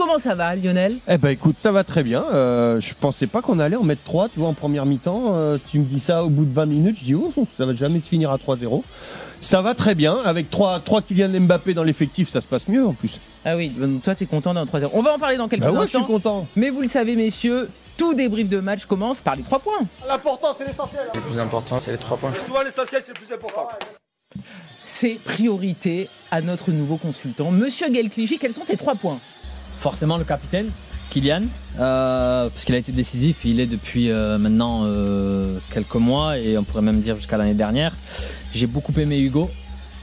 Comment ça va, Lionel? Eh ben écoute, ça va très bien. Je pensais pas qu'on allait en mettre 3, tu vois, en première mi-temps. Tu me dis ça au bout de 20 minutes, je dis oh, ça va jamais se finir à 3-0. Ça va très bien. Avec 3 Kylian Mbappé dans l'effectif, ça se passe mieux en plus. Ah oui, toi t'es content d'un 3-0. On va en parler dans quelques instants. Je suis content. Mais vous le savez, messieurs, tout débrief de match commence par les 3 points. L'important, c'est l'essentiel. Le plus important, c'est les 3 points. Souvent, l'essentiel, c'est le plus important. C'est priorité à notre nouveau consultant. Monsieur Gaël Clichy, quels sont tes 3 points? Forcément le capitaine, Kylian, parce qu'il a été décisif, il est depuis maintenant quelques mois et on pourrait même dire jusqu'à l'année dernière. J'ai beaucoup aimé Hugo.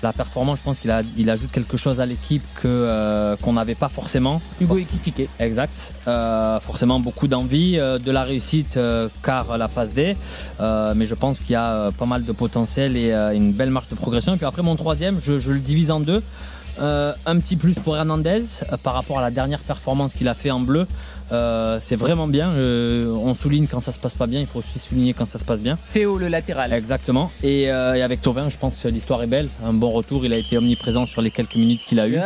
La performance, je pense qu'il ajoute quelque chose à l'équipe qu'on n'avait pas forcément. Hugo Ekitike. Exact. Forcément beaucoup d'envie, de la réussite car la passe D. Mais je pense qu'il y a pas mal de potentiel et une belle marge de progression. Et puis après mon troisième, je le divise en deux. Un petit plus pour Hernandez par rapport à la dernière performance qu'il a fait en bleu. C'est vraiment bien. On souligne quand ça se passe pas bien, il faut aussi souligner quand ça se passe bien. Théo, le latéral. Exactement. Et avec Thauvin, je pense que l'histoire est belle. Un bon retour, il a été omniprésent sur les quelques minutes qu'il a eu.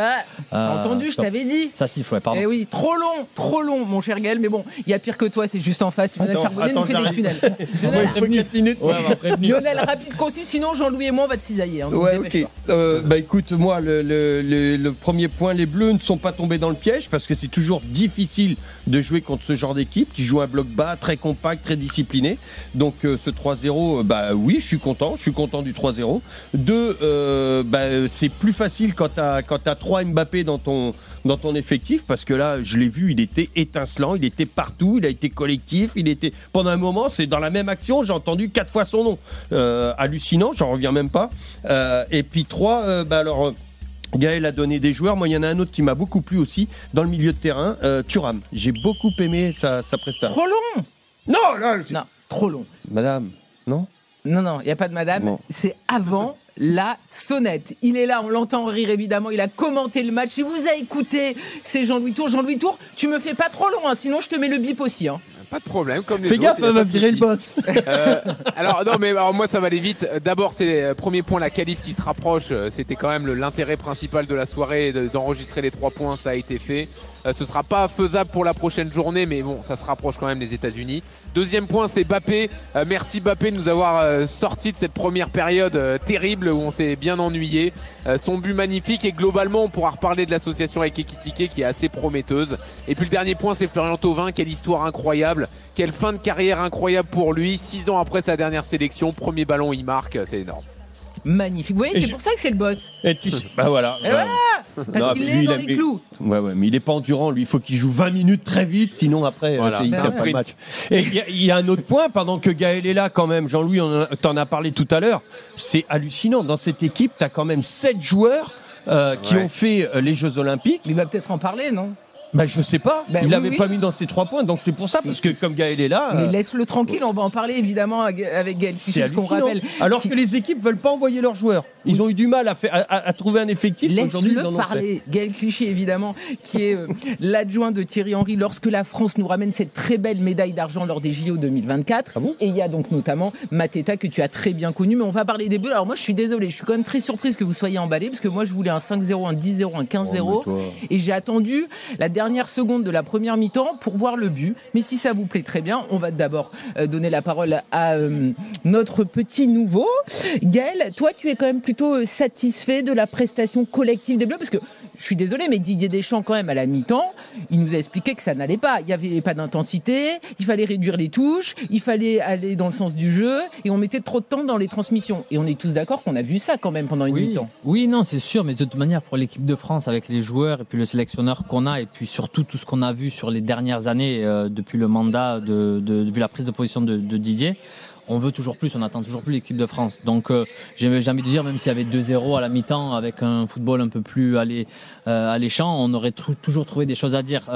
Entendu, je t'avais dit. Ça siffle, ouais, pardon. Eh oui, trop long, mon cher Gaël. Mais bon, il y a pire que toi, c'est juste en face. Lionel Charbonnet nous fait des tunnels. Lionel, rapide, concis, sinon Jean-Louis et moi on va te cisailler. Hein, ouais, ok. Bah écoute, moi, le premier point, les Bleus ne sont pas tombés dans le piège parce que c'est toujours difficile de jouer contre ce genre d'équipe qui joue un bloc bas, très compact, très discipliné. Donc ce 3-0, bah oui, je suis content du 3-0. 2, c'est plus facile quand t'as 3 Mbappé dans ton effectif, parce que là, je l'ai vu, il était étincelant, il était partout, il a été collectif, pendant un moment, c'est dans la même action, j'ai entendu 4 fois son nom. Hallucinant, j'en reviens même pas. Et puis 3, Gaël a donné des joueurs. Moi, il y en a un autre qui m'a beaucoup plu aussi dans le milieu de terrain, Thuram. J'ai beaucoup aimé sa prestation. Trop long. Non, trop long. Madame, non, il n'y a pas de madame. Bon. C'est avant la sonnette. Il est là, on l'entend rire évidemment. Il a commenté le match. Il vous a écouté. C'est Jean-Louis Tour. Jean-Louis Tour, tu me fais pas trop long, hein, sinon je te mets le bip aussi. Hein. Pas de problème, comme les fais autres. gaffe, elle va virer le boss. Alors moi ça va aller vite. D'abord c'est le premier point, la qualif qui se rapproche. C'était quand même l'intérêt principal de la soirée, d'enregistrer les 3 points, ça a été fait. Ce sera pas faisable pour la prochaine journée, mais bon, ça se rapproche quand même des États-Unis. Deuxième point, c'est Mbappé. Merci Mbappé de nous avoir sorti de cette première période terrible où on s'est bien ennuyé. Son but magnifique, et globalement on pourra reparler de l'association avec Ekitike qui est assez prometteuse. Et puis le dernier point, c'est Florian Thauvin. Quelle histoire incroyable, quelle fin de carrière incroyable pour lui. 6 ans après sa dernière sélection, premier ballon il marque, c'est énorme. Magnifique. Vous voyez, c'est pour ça que c'est le boss. Et tu sais, bah voilà. Et voilà. Parce qu'il est dans les clous. Ouais, mais il est pas endurant, lui. Il faut qu'il joue 20 minutes très vite, sinon après, il tient pas le match. Et il y a un autre point, pendant que Gaël est là, quand même, Jean-Louis, t'en as parlé tout à l'heure. C'est hallucinant. Dans cette équipe, t'as quand même 7 joueurs qui ont fait les Jeux Olympiques. Il va peut-être en parler, non? Bah je sais pas, il l'avait pas mis dans ses 3 points, donc c'est pour ça, parce que comme Gaël est là... Mais laisse-le tranquille, on va en parler évidemment avec Gaël Clichy, ce qu'on rappelle. Alors que les équipes veulent pas envoyer leurs joueurs. Ils ont eu du mal à trouver un effectif. Laisse-le parler. Gaël Clichy évidemment, qui est l'adjoint de Thierry Henry lorsque la France nous ramène cette très belle médaille d'argent lors des JO 2024. Ah bon? Et il y a donc notamment Mateta que tu as très bien connu, mais on va parler des Bleus. Alors moi je suis désolé, je suis quand même très surprise que vous soyez emballé, parce que moi je voulais un 5-0, un 10-0, un 15-0, et j'ai attendu la dernière seconde de la première mi-temps pour voir le but. Mais si ça vous plaît très bien, on va d'abord donner la parole à notre petit nouveau. Gaël, toi tu es quand même plutôt satisfait de la prestation collective des Bleus, parce que je suis désolé, mais Didier Deschamps quand même à la mi-temps, il nous a expliqué que ça n'allait pas. Il n'y avait pas d'intensité, il fallait réduire les touches, il fallait aller dans le sens du jeu, et on mettait trop de temps dans les transmissions. Et on est tous d'accord qu'on a vu ça quand même pendant une mi-temps. Oui, non, c'est sûr, mais de toute manière pour l'équipe de France, avec les joueurs et puis le sélectionneur qu'on a, et puis surtout tout ce qu'on a vu sur les dernières années depuis le mandat, depuis la prise de position de Didier, on veut toujours plus, on attend toujours plus l'équipe de France. Donc j'ai envie de dire, même s'il y avait 2-0 à la mi-temps, avec un football un peu plus alléchant, on aurait toujours trouvé des choses à dire.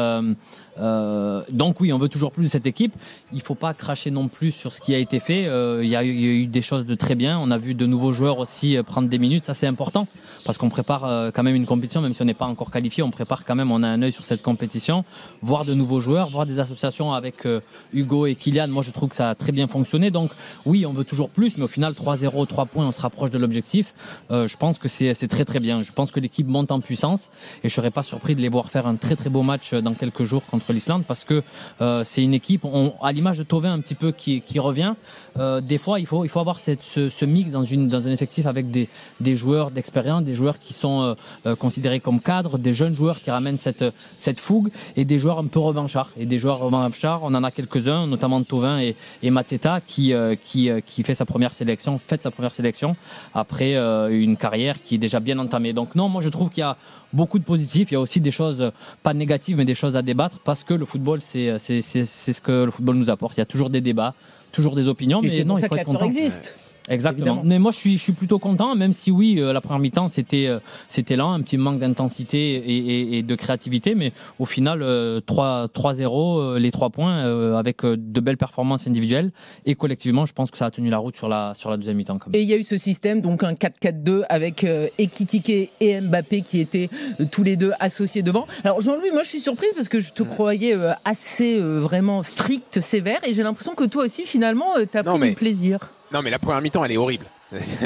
Donc oui, on veut toujours plus de cette équipe. Il ne faut pas cracher non plus sur ce qui a été fait. Il y a eu des choses de très bien. On a vu de nouveaux joueurs aussi prendre des minutes. Ça, c'est important parce qu'on prépare quand même une compétition, même si on n'est pas encore qualifié. On prépare quand même, on a un œil sur cette compétition. Voir de nouveaux joueurs, voir des associations avec Hugo et Kylian. Moi, je trouve que ça a très bien fonctionné. Donc oui, on veut toujours plus, mais au final, 3-0, 3 points, on se rapproche de l'objectif. Je pense que c'est très très bien. Je pense que l'équipe monte en puissance et je ne serais pas surpris de les voir faire un très très beau match dans quelques jours contre l'Islande parce que c'est une équipe, à l'image de Thauvin un petit peu qui revient, des fois il faut avoir ce mix dans un effectif avec des joueurs d'expérience, des joueurs qui sont considérés comme cadres, des jeunes joueurs qui ramènent cette fougue et des joueurs un peu revanchards. Et des joueurs revanchards, on en a quelques-uns, notamment Thauvin et Mateta qui fait sa première sélection après une carrière qui est déjà bien entamée. Donc non, moi je trouve qu'il y a beaucoup de positifs, il y a aussi des choses pas négatives mais des choses à débattre parce que le football c'est ce que le football nous apporte. Il y a toujours des débats, toujours des opinions, et mais non, il faut être content. Existe. Exactement. Évidemment. Mais moi, je suis plutôt content, même si oui, la première mi-temps, c'était lent, un petit manque d'intensité et de créativité. Mais au final, 3-0, les 3 points, avec de belles performances individuelles. Et collectivement, je pense que ça a tenu la route sur la deuxième mi-temps. Quand même. Et il y a eu ce système, donc un 4-4-2 avec Ekitike et Mbappé qui étaient tous les deux associés devant. Alors Jean-Louis, moi je suis surprise parce que je te croyais assez vraiment strict, sévère. Et j'ai l'impression que toi aussi, finalement, t'as pris du plaisir. Non, mais la première mi-temps, elle est horrible.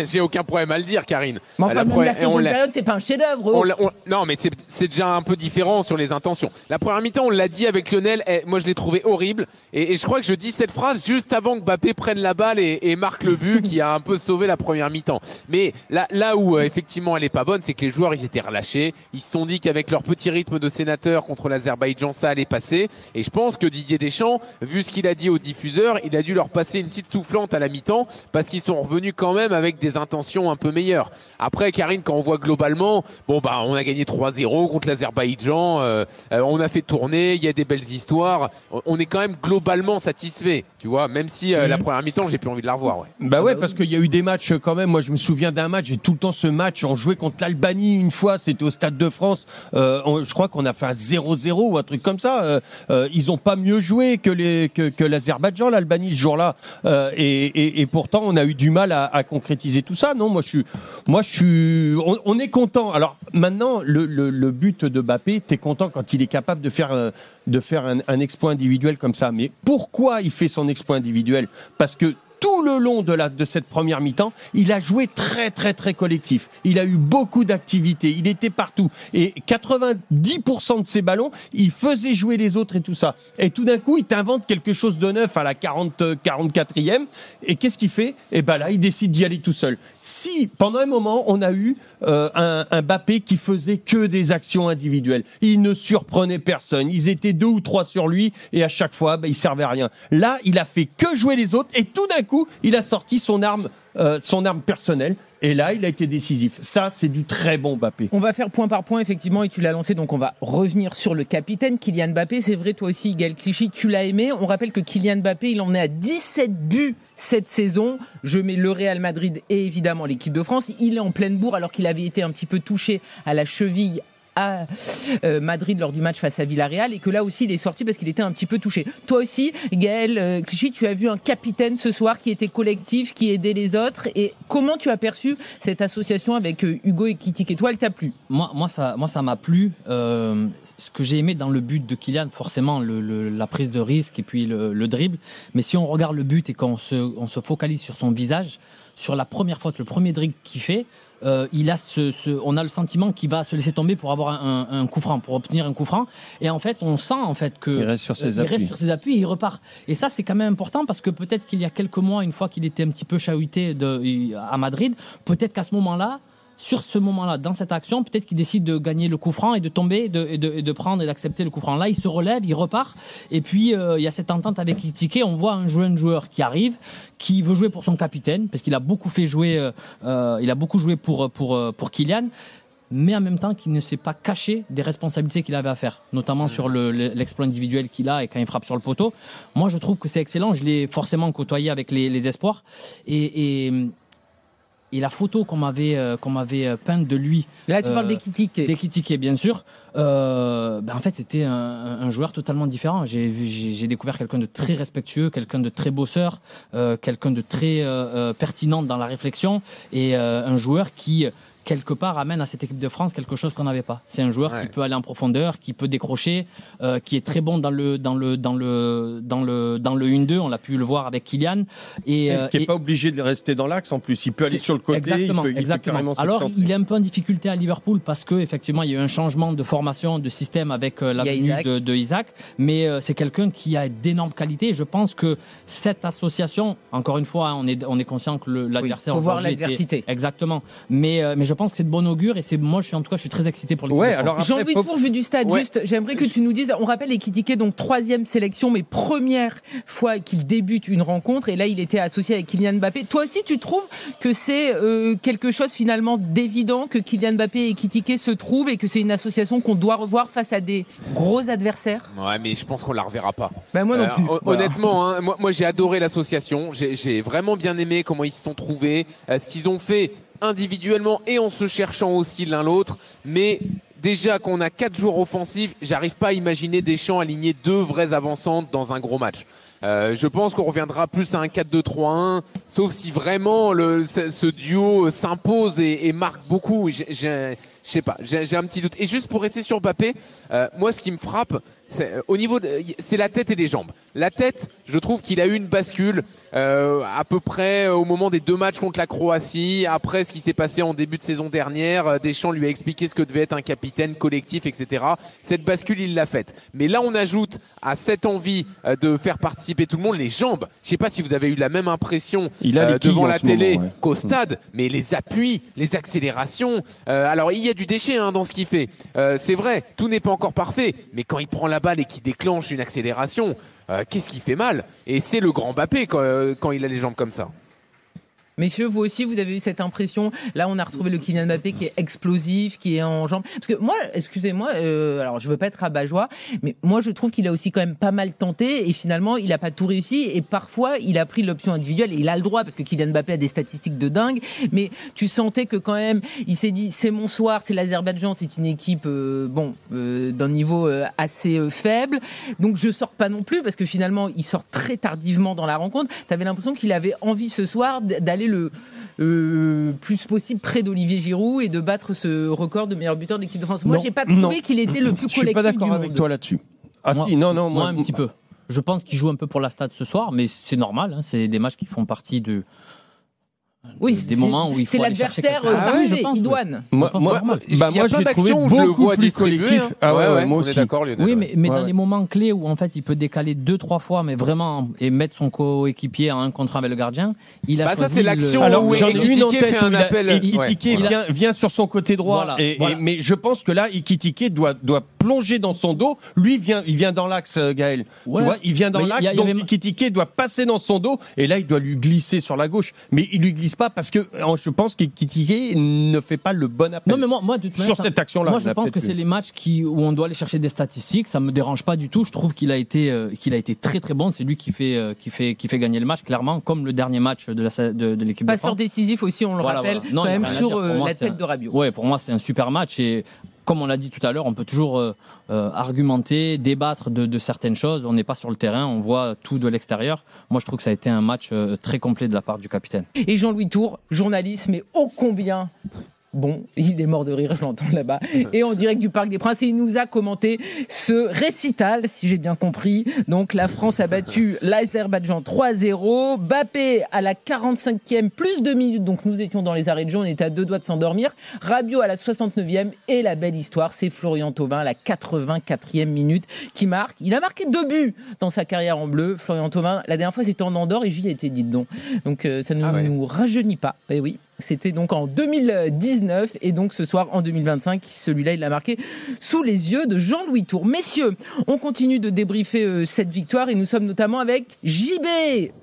J'ai aucun problème à le dire, Karine. Mais enfin, même la seconde période, c'est pas un chef-d'œuvre. Non, mais c'est déjà un peu différent sur les intentions. La première mi-temps, on l'a dit avec Lionel, moi je l'ai trouvé horrible. Et je crois que je dis cette phrase juste avant que Mbappé prenne la balle et marque le but qui a un peu sauvé la première mi-temps. Mais là où effectivement elle est pas bonne, c'est que les joueurs ils étaient relâchés. Ils se sont dit qu'avec leur petit rythme de sénateur contre l'Azerbaïdjan, ça allait passer. Et je pense que Didier Deschamps, vu ce qu'il a dit aux diffuseurs, il a dû leur passer une petite soufflante à la mi-temps parce qu'ils sont revenus quand même avec des intentions un peu meilleures. Après, Karine, quand on voit globalement, on a gagné 3-0 contre l'Azerbaïdjan, on a fait tourner, il y a des belles histoires, on est quand même globalement satisfait, tu vois, même si la première mi-temps, j'ai plus envie de la revoir. Ouais. Bah ouais, parce qu'il y a eu des matchs quand même, moi je me souviens d'un match, j'ai tout le temps ce match, on jouait contre l'Albanie une fois, c'était au Stade de France, je crois qu'on a fait un 0-0 ou un truc comme ça, ils ont pas mieux joué que l'Azerbaïdjan, l'Albanie ce jour-là, et pourtant on a eu du mal à concrétiser tout ça. Non, on est content. Alors maintenant, le but de Mbappé, t'es content quand il est capable de faire un exploit individuel comme ça. Mais pourquoi il fait son exploit individuel ? Parce que tout le long de cette première mi-temps, il a joué très très très collectif. Il a eu beaucoup d'activités, il était partout. Et 90% de ses ballons, il faisait jouer les autres et tout ça. Et tout d'un coup, il t'invente quelque chose de neuf à la 44e. Et qu'est-ce qu'il fait ? Et ben là, il décide d'y aller tout seul. Si, pendant un moment, on a eu un Mbappé qui faisait que des actions individuelles. Il ne surprenait personne. Ils étaient 2 ou 3 sur lui et à chaque fois, il servait à rien. Là, il a fait que jouer les autres et tout d'un coup, il a sorti son arme personnelle. Et là, il a été décisif. Ça, c'est du très bon Mbappé. On va faire point par point, effectivement, et tu l'as lancé. Donc, on va revenir sur le capitaine, Kylian Mbappé. C'est vrai, toi aussi, Gaël Clichy, tu l'as aimé. On rappelle que Kylian Mbappé, il en est à 17 buts cette saison. Je mets le Real Madrid et évidemment l'équipe de France. Il est en pleine bourre alors qu'il avait été un petit peu touché à la cheville à Madrid lors du match face à Villarreal et que là aussi il est sorti parce qu'il était un petit peu touché. Toi aussi, Gaël Clichy, tu as vu un capitaine ce soir qui était collectif, qui aidait les autres, et comment tu as perçu cette association avec Hugo Ekitike? Et toi, elle t'a plu? Moi, ça m'a plu. Ce que j'ai aimé dans le but de Kylian, forcément la prise de risque et puis le dribble, mais si on regarde le but et qu'on se focalise sur son visage, sur la première faute, le premier dribble qu'il fait, on a le sentiment qu'il va se laisser tomber pour avoir un coup franc, pour obtenir un coup franc. Et en fait, on sent qu'il reste sur ses appuis et il repart. Et ça, c'est quand même important parce que peut-être qu'il y a quelques mois, une fois qu'il était un petit peu chahuté à Madrid, peut-être qu'à ce moment-là, sur ce moment-là, dans cette action, peut-être qu'il décide de gagner le coup franc et de tomber et de prendre et d'accepter le coup franc. Là, il se relève, il repart. Et puis, il y a cette entente avec Ekitike. On voit un jeune joueur qui arrive, qui veut jouer pour son capitaine, parce qu'il a beaucoup joué pour Kylian, mais en même temps qu'il ne s'est pas caché des responsabilités qu'il avait à faire, notamment sur l'exploit individuel qu'il a et quand il frappe sur le poteau. Moi, je trouve que c'est excellent. Je l'ai forcément côtoyé avec les espoirs. Et la photo qu'on m'avait peinte de lui... Là, tu parles d'Ekitike. D'Ekitike, bien sûr. En fait, c'était un joueur totalement différent. J'ai découvert quelqu'un de très respectueux, quelqu'un de très bosseur, quelqu'un de très pertinent dans la réflexion, et un joueur qui quelque part amène à cette équipe de France quelque chose qu'on n'avait pas. C'est un joueur qui peut aller en profondeur, qui peut décrocher, qui est très bon dans le 1-2. On l'a pu le voir avec Kylian. Qui n'est pas obligé de rester dans l'axe en plus. Il peut aller sur le côté. Exactement. Alors, il est un peu en difficulté à Liverpool parce qu'effectivement, il y a eu un changement de formation, de système avec la venue de Isaac. Mais c'est quelqu'un qui a d'énormes qualités. Et je pense que cette association, encore une fois, on est conscient que l'adversaire. Il faut voir l'adversité. Exactement. Mais je pense que c'est de bon augure. Et moi, je suis très excité pour l'équipe de France. Jean-Louis Tour, vu du stade, juste, j'aimerais que tu nous dises. On rappelle Ekitike, donc 3e sélection, mais première fois qu'il débute une rencontre. Et là, il était associé avec Kylian Mbappé. Toi aussi, tu trouves que c'est quelque chose finalement d'évident que Kylian Mbappé et Ekitike se trouvent et que c'est une association qu'on doit revoir face à des gros adversaires? Ouais, mais je pense qu'on la reverra pas. Moi non plus. Honnêtement, hein, moi j'ai adoré l'association. J'ai vraiment bien aimé comment ils se sont trouvés, ce qu'ils ont fait individuellement et en se cherchant aussi l'un l'autre. Mais déjà qu'on a 4 joueurs offensifs, j'arrive pas à imaginer Deschamps aligner 2 vraies avancantes dans un gros match. Je pense qu'on reviendra plus à un 4-2-3-1, sauf si vraiment ce duo s'impose et marque beaucoup. Je sais pas, j'ai un petit doute. Et juste pour rester sur Mbappé, moi ce qui me frappe, c'est la tête et les jambes. La tête, je trouve qu'il a eu une bascule à peu près au moment des 2 matchs contre la Croatie, après ce qui s'est passé en début de saison dernière. Deschamps lui a expliqué ce que devait être un capitaine collectif, etc. Cette bascule, il l'a faite. Mais là, on ajoute à cette envie de faire participer tout le monde les jambes. Je ne sais pas si vous avez eu la même impression devant la télé qu'au stade, mais les appuis, les accélérations. Alors, il y a du déchet dans ce qu'il fait. C'est vrai, tout n'est pas encore parfait, mais quand il prend la balle et qu'il déclenche une accélération, qu'est-ce qui fait mal? Et c'est le grand Mbappé quand il a les jambes comme ça. Messieurs, vous aussi, vous avez eu cette impression. Là, on a retrouvé le Kylian Mbappé qui est explosif, qui est en jambes. Parce que moi, excusez-moi, alors je veux pas être rabat-joie, mais moi, je trouve qu'il a aussi quand même pas mal tenté et finalement, il a pas tout réussi. Et parfois, il a pris l'option individuelle et il a le droit parce que Kylian Mbappé a des statistiques de dingue. Mais tu sentais que quand même, il s'est dit, c'est mon soir, c'est l'Azerbaïdjan, c'est une équipe d'un niveau assez faible. Donc, je sors pas non plus parce que finalement, il sort très tardivement dans la rencontre. Tu avais l'impression qu'il avait envie ce soir d'aller le plus possible près d'Olivier Giroud et de battre ce record de meilleur buteur de l'équipe de France. Moi, j'ai pas trouvé qu'il était le plus collectif. Je suis pas d'accord avec toi là-dessus. Moi, un petit peu. Je pense qu'il joue un peu pour la stade ce soir, mais c'est normal. C'est des matchs qui font partie de. Des moments où il faut aller chercher quelque chose. C'est l'adversaire parfait, Idoine. Moi, je l'ai trouvé beaucoup plus collectif. Moi aussi. D'accord, Lionel. Oui, mais dans les moments clés où en fait il peut décaler 2-3 fois, mais vraiment et mettre son coéquipier en 1 contre 1 avec le gardien, il a choisi. Ça c'est l'action où Ekitike fait un appel. Ekitike vient sur son côté droit, mais je pense que là Ekitike doit plonger dans son dos. Lui il vient dans l'axe, Gaël. Tu vois, il vient dans l'axe, donc Ekitike doit passer dans son dos et là il doit lui glisser sur la gauche, mais il lui glisse pas parce que je pense qu'Ekitike ne fait pas le bon appel. Non, mais moi de toute sur cette action-là. Moi, je pense que c'est les matchs où on doit aller chercher des statistiques. Ça me dérange pas du tout. Je trouve qu'il a été très très bon. C'est lui qui fait gagner le match clairement, comme le dernier match de l'équipe de France. Passeur décisif aussi, on le rappelle. Non, quand même sur la tête de Rabiot. Ouais, pour moi c'est un super match et. Comme on l'a dit tout à l'heure, on peut toujours argumenter, débattre de certaines choses. On n'est pas sur le terrain, on voit tout de l'extérieur. Moi, je trouve que ça a été un match très complet de la part du capitaine. Et Jean-Louis Tour, journaliste, mais ô combien bon, il est mort de rire, je l'entends là-bas. Et en direct du Parc des Princes, il nous a commenté ce récital, si j'ai bien compris. Donc la France a battu l'Azerbaïdjan 3-0. Mbappé à la 45e, plus 2 minutes. Donc nous étions dans les arrêts de jeu, on était à 2 doigts de s'endormir. Rabiot à la 69e. Et la belle histoire, c'est Florian Thauvin à la 84e minute qui marque. Il a marqué 2 buts dans sa carrière en bleu. Florian Thauvin, la dernière fois c'était en Andorre et j'y étais, dites donc. Donc ça ne nous rajeunit pas. Et oui. C'était donc en 2019 et donc ce soir en 2025, celui-là il l'a marqué sous les yeux de Jean-Louis Tour. Messieurs, on continue de débriefer cette victoire et nous sommes notamment avec JB.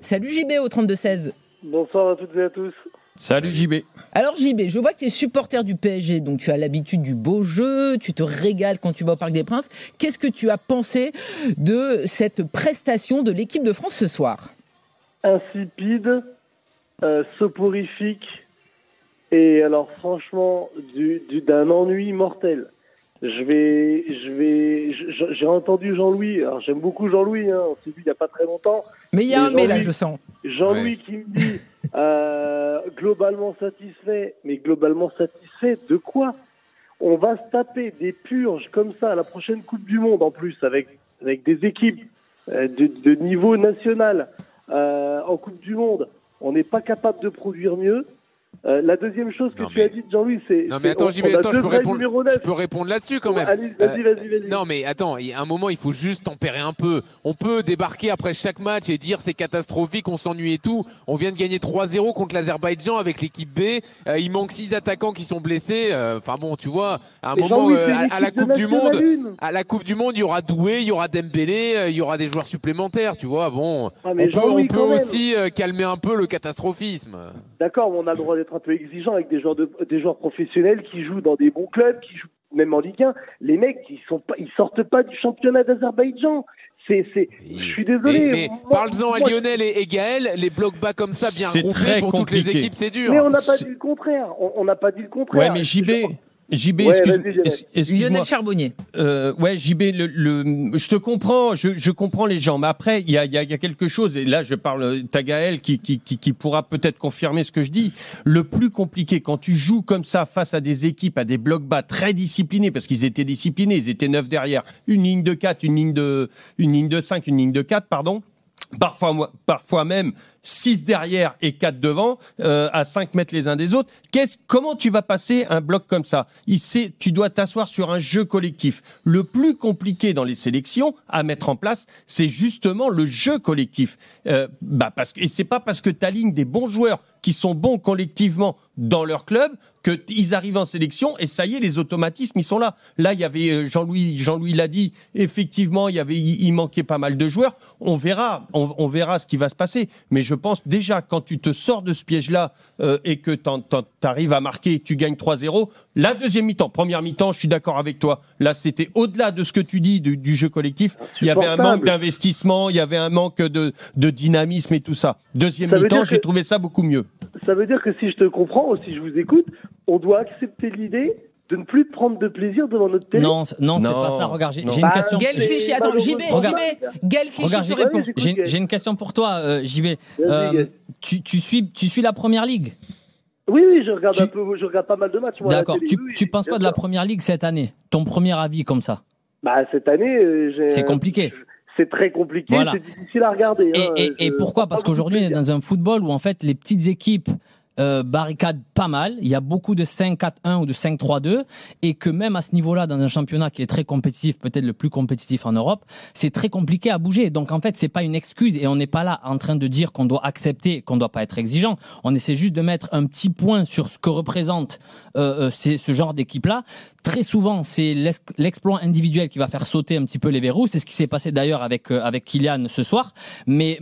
Salut JB au 32-16. Bonsoir à toutes et à tous. Salut JB. Alors JB, je vois que tu es supporter du PSG, donc tu as l'habitude du beau jeu, tu te régales quand tu vas au Parc des Princes. Qu'est-ce que tu as pensé de cette prestation de l'équipe de France ce soir? Insipide, soporifique. Et alors franchement, d'un ennui mortel. J'ai entendu Jean-Louis. Alors j'aime beaucoup Jean-Louis. On s'est vu il n'y a pas très longtemps. Mais il y a un mais là, je sens. Jean-Louis qui me dit Globalement satisfait, mais globalement satisfait de quoi? On va se taper des purges comme ça à la prochaine Coupe du Monde en plus avec des équipes de niveau national en Coupe du Monde. On n'est pas capable de produire mieux. La deuxième chose que tu as dit, Jean-Louis, c'est... Non mais attends, je peux répondre là-dessus quand même. Allez, vas-y. Non mais attends, il y a un moment, il faut juste tempérer un peu. On peut débarquer après chaque match et dire c'est catastrophique, on s'ennuie et tout. On vient de gagner 3-0 contre l'Azerbaïdjan avec l'équipe B. Il manque 6 attaquants qui sont blessés. Enfin bon, tu vois, à un moment, à la Coupe du Monde, il y aura Doué, il y aura Dembélé, il y aura des joueurs supplémentaires, tu vois. Bon, on peut aussi calmer un peu le catastrophisme. D'accord, mais on a le droit d'être un peu exigeant avec des joueurs professionnels qui jouent dans des bons clubs, qui jouent même en Ligue 1. Les mecs, ils sortent pas du championnat d'Azerbaïdjan. Je suis désolé. Mais parle-en à Lionel et Gaël, les blocs bas comme ça, bien regroupés pour toutes les équipes, c'est dur. Mais on n'a pas dit le contraire. On n'a pas dit le contraire. Ouais, mais JB, excuse-moi. Lionel Charbonnier. JB, je te comprends, je comprends les gens, mais après, il y a quelque chose, et là, je parle, t'as Gaël qui pourra peut-être confirmer ce que je dis. Le plus compliqué, quand tu joues comme ça face à des équipes, à des blocs bas très disciplinés, parce qu'ils étaient disciplinés, ils étaient 9 derrière, une ligne de 4, une ligne de 5, une ligne de 4, pardon. Parfois même 6 derrière et 4 devant, à 5 mètres les uns des autres. Comment tu vas passer un bloc comme ça? Tu dois t'asseoir sur un jeu collectif. Le plus compliqué dans les sélections à mettre en place, c'est justement le jeu collectif. Et c'est pas parce que tu alignes des bons joueurs qui sont bons collectivement dans leur club qu'ils arrivent en sélection et ça y est, les automatismes, ils sont là. Là, il y avait, Jean-Louis l'a dit, effectivement, il manquait pas mal de joueurs. On verra ce qui va se passer. Mais je pense déjà, quand tu te sors de ce piège-là et que tu arrives à marquer, tu gagnes 3-0, la deuxième mi-temps, première mi-temps, je suis d'accord avec toi. Là, c'était au-delà de ce que tu dis du jeu collectif. Il y avait un manque d'investissement, il y avait un manque de dynamisme et tout ça. Deuxième mi-temps, j'ai trouvé ça beaucoup mieux. Ça veut dire que si je te comprends ou si je vous écoute, on doit accepter l'idée de ne plus prendre de plaisir devant notre télé. Non, c'est pas ça. Regarde, j'ai une question. Gaël Clichy, attends, JB, Gaël Clichy te répond. J'ai une question pour toi, JB. Tu suis la Première Ligue? Oui, je regarde un peu, je regarde pas mal de matchs. D'accord. Tu penses quoi de la Première Ligue cette année? Ton premier avis comme ça? Cette année, c'est compliqué. C'est très compliqué, voilà. C'est difficile à regarder. Et pourquoi? Parce qu'aujourd'hui, on est dans un football où en fait les petites équipes barricadent pas mal. Il y a beaucoup de 5-4-1 ou de 5-3-2 et que même à ce niveau-là, dans un championnat qui est très compétitif, peut-être le plus compétitif en Europe, c'est très compliqué à bouger. Donc en fait, c'est pas une excuse et on n'est pas là en train de dire qu'on doit accepter, qu'on doit pas être exigeant. On essaie juste de mettre un petit point sur ce que représente ce genre d'équipe-là. Très souvent, c'est l'exploit individuel qui va faire sauter un petit peu les verrous. C'est ce qui s'est passé d'ailleurs avec Kylian ce soir. Mais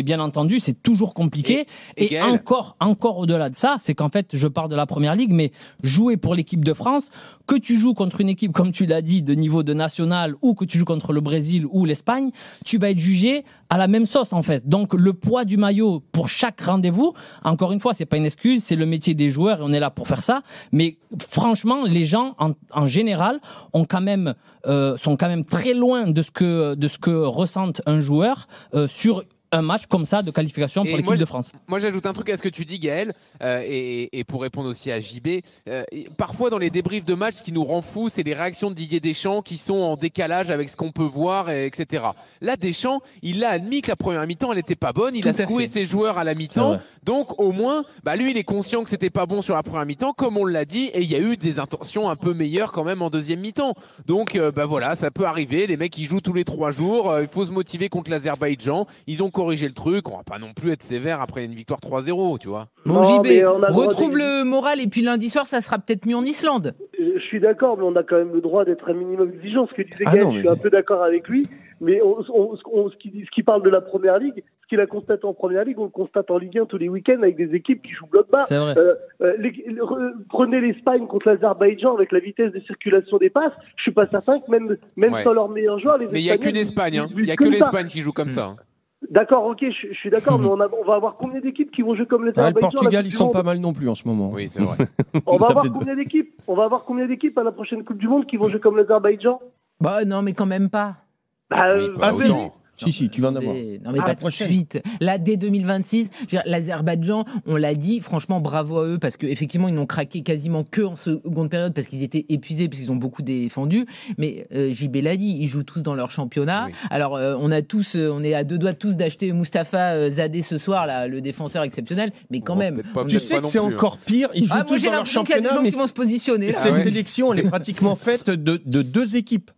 bien entendu, c'est toujours compliqué. Et encore au-delà de ça, c'est qu'en fait, je parle de la Première Ligue, mais jouer pour l'équipe de France, que tu joues contre une équipe, comme tu l'as dit, de niveau de national, ou que tu joues contre le Brésil ou l'Espagne, tu vas être jugé à la même sauce, en fait. Donc, le poids du maillot pour chaque rendez-vous, encore une fois, c'est pas une excuse, c'est le métier des joueurs et on est là pour faire ça. Mais franchement, les gens, en général, sont quand même très loin de ce que ressente un joueur sur un match comme ça de qualification pour l'équipe de France. Moi, j'ajoute un truc à ce que tu dis, Gaël, et pour répondre aussi à JB. Parfois, dans les débriefs de match, ce qui nous rend fou, c'est les réactions de Didier Deschamps qui sont en décalage avec ce qu'on peut voir, etc. Là, Deschamps, il a admis que la première mi-temps, elle n'était pas bonne. Il a secoué ses joueurs à la mi-temps. Donc, au moins, lui, il est conscient que c'était pas bon sur la première mi-temps, comme on l'a dit, et il y a eu des intentions un peu meilleures quand même en deuxième mi-temps. Donc, voilà, ça peut arriver. Les mecs, ils jouent tous les 3 jours. Il faut se motiver contre l'Azerbaïdjan. Ils ont corriger le truc, on va pas non plus être sévère après une victoire 3-0, tu vois. Bon, JB, retrouve le moral et puis lundi soir, ça sera peut-être mieux en Islande. Je suis d'accord, mais on a quand même le droit d'être un minimum exigeant. Ce que disait Gaël, je suis un peu d'accord avec lui, mais ce qui parle de la Première Ligue, ce qu'il a constaté en Première Ligue, on le constate en Ligue 1 tous les week-ends avec des équipes qui jouent bloc bas. C'est vrai. Prenez l'Espagne contre l'Azerbaïdjan avec la vitesse de circulation des passes, je suis pas certain que même sans leurs meilleurs joueurs, les mais il y a qu'une Espagne, il y a que l'Espagne qui joue comme ça. D'accord, ok, je suis d'accord, mais on va avoir combien d'équipes qui vont jouer comme les Azerbaïdjan? Le Portugal, ils sont pas mal non plus en ce moment. Oui, c'est vrai. On va avoir combien d'équipes à la prochaine Coupe du Monde qui vont jouer comme l'Azerbaïdjan? Non, mais quand même pas. Si, tu vas en avoir. Non, mais pas tout de suite. Là, dès 2026, l'Azerbaïdjan, on l'a dit, franchement, bravo à eux, parce qu'effectivement, ils n'ont craqué quasiment que en seconde période, parce qu'ils étaient épuisés, parce qu'ils ont beaucoup défendu. Mais JB l'a dit, ils jouent tous dans leur championnat. Oui. Alors, on est à 2 doigts tous d'acheter Mustapha Zadeh ce soir, là, le défenseur exceptionnel, mais quand même. Tu sais que c'est encore pire, ils jouent tous dans leur championnat. Moi, j'ai l'impression qu'il y a des gens qui vont se positionner. Cette sélection, elle est pratiquement faite de 2 équipes.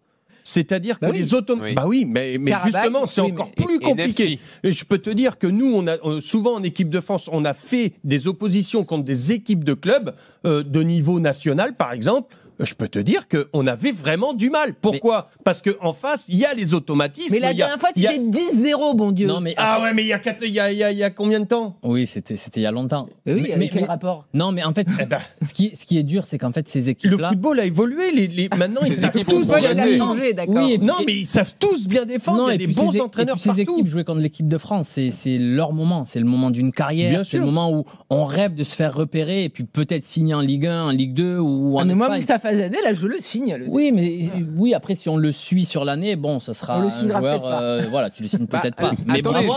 C'est-à-dire que les automates. Bah oui, mais justement, c'est encore plus compliqué. Et je peux te dire que nous, on a souvent en équipe de France, on a fait des oppositions contre des équipes de clubs de niveau national, par exemple. Je peux te dire qu'on avait vraiment du mal. Pourquoi ? Parce qu'en face, il y a les automatismes. Mais la dernière fois, c'était 10-0, bon Dieu. Non, mais mais il y a combien de temps ? Oui, c'était il y a longtemps. Oui, mais quel rapport ? Non, mais en fait, ce qui est dur, c'est qu'en fait, ces équipes-là... Le football a évolué. Maintenant, ils savent tous bien défendre. Oui, non, mais ils savent tous bien défendre. Il y a des bons entraîneurs partout. Ces équipes jouer contre l'équipe de France, c'est leur moment. C'est le moment d'une carrière. C'est le moment où on rêve de se faire repérer et puis peut-être signer en Ligue 1, en Ligue 2 ou en Espagne. Moi, Mustapha Zadeh, là, je le signe. Oui, après, si on le suit sur l'année, bon, ça sera un joueur. Voilà, tu le signes peut-être pas. Mais attendez,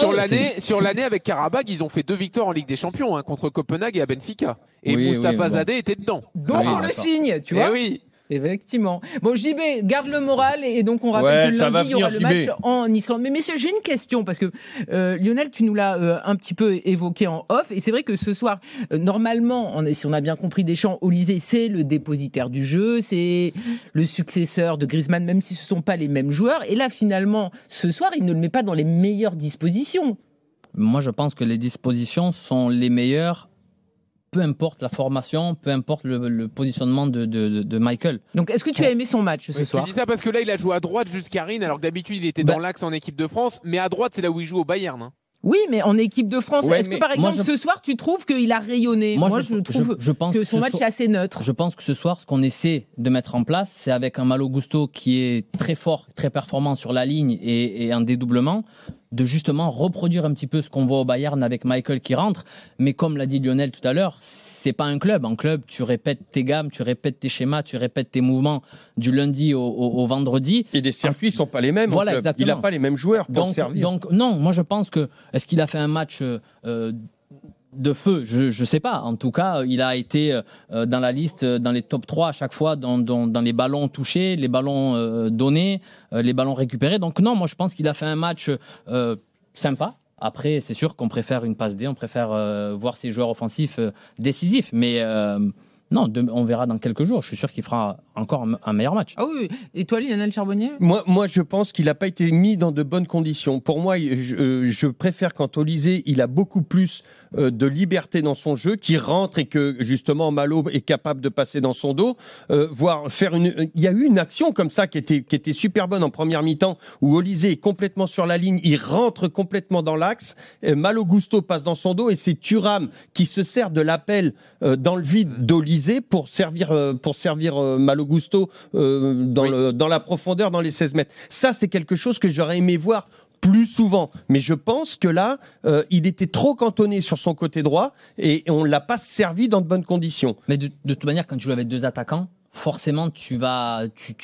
sur l'année avec Karabakh, ils ont fait 2 victoires en Ligue des Champions contre Copenhague et à Benfica. Et Mustapha Zadeh était dedans. Donc on le signe, tu vois. Oui. Effectivement. Bon, JB, garde le moral et donc on rappelle que lundi, il y aura le match en Islande. Mais messieurs, j'ai une question parce que Lionel, tu nous l'as un petit peu évoqué en off et c'est vrai que ce soir, normalement, si on a bien compris Deschamps, Olysée, c'est le dépositaire du jeu, c'est le successeur de Griezmann, même si ce ne sont pas les mêmes joueurs. Et là, finalement, ce soir, il ne le met pas dans les meilleures dispositions. Moi, je pense que les dispositions sont les meilleures. Peu importe la formation, peu importe le positionnement de Michael. Donc, est-ce que tu as aimé son match ce soir ? Tu dis ça parce que là, il a joué à droite jusqu'à Rennes, alors que d'habitude, il était dans l'axe en équipe de France. Mais à droite, c'est là où il joue au Bayern. Oui, mais en équipe de France, est-ce que par exemple ce soir tu trouves qu'il a rayonné ? Moi je trouve que son match est assez neutre. Je pense que ce soir, ce qu'on essaie de mettre en place, c'est avec un Malo Gusto qui est très fort, très performant sur la ligne et en dédoublement, de justement reproduire un petit peu ce qu'on voit au Bayern avec Michael qui rentre. Mais comme l'a dit Lionel tout à l'heure, c'est pas un club. En club, tu répètes tes gammes, tu répètes tes schémas, tu répètes tes mouvements du lundi au vendredi. Et les circuits sont pas les mêmes. Voilà, il n'a pas les mêmes joueurs pour servir. Donc non, moi je pense que est-ce qu'il a fait un match de feu, je sais pas. En tout cas, il a été dans la liste, dans les top 3 à chaque fois, dans les ballons touchés, les ballons donnés, les ballons récupérés. Donc non, moi je pense qu'il a fait un match sympa. Après, c'est sûr qu'on préfère une passe D, on préfère voir ses joueurs offensifs décisifs. Mais non, on verra dans quelques jours. Je suis sûr qu'il fera encore un meilleur match. Ah oui. Et toi, Lionel Charbonnier ? Moi, je pense qu'il n'a pas été mis dans de bonnes conditions. Pour moi, je préfère quand Olysée, il a beaucoup plus de liberté dans son jeu, qui rentre et que justement Malo est capable de passer dans son dos, voire faire il y a eu une action comme ça qui était super bonne en première mi-temps où Olysée est complètement sur la ligne, il rentre complètement dans l'axe, Malo Gusto passe dans son dos et c'est Thuram qui se sert de l'appel dans le vide d'Olysée pour servir Malo Gusto dans la profondeur, dans les 16 mètres. Ça, c'est quelque chose que j'aurais aimé voir plus souvent. Mais je pense que là, il était trop cantonné sur son côté droit et on ne l'a pas servi dans de bonnes conditions. Mais de toute manière, quand tu joues avec 2 attaquants, forcément, tu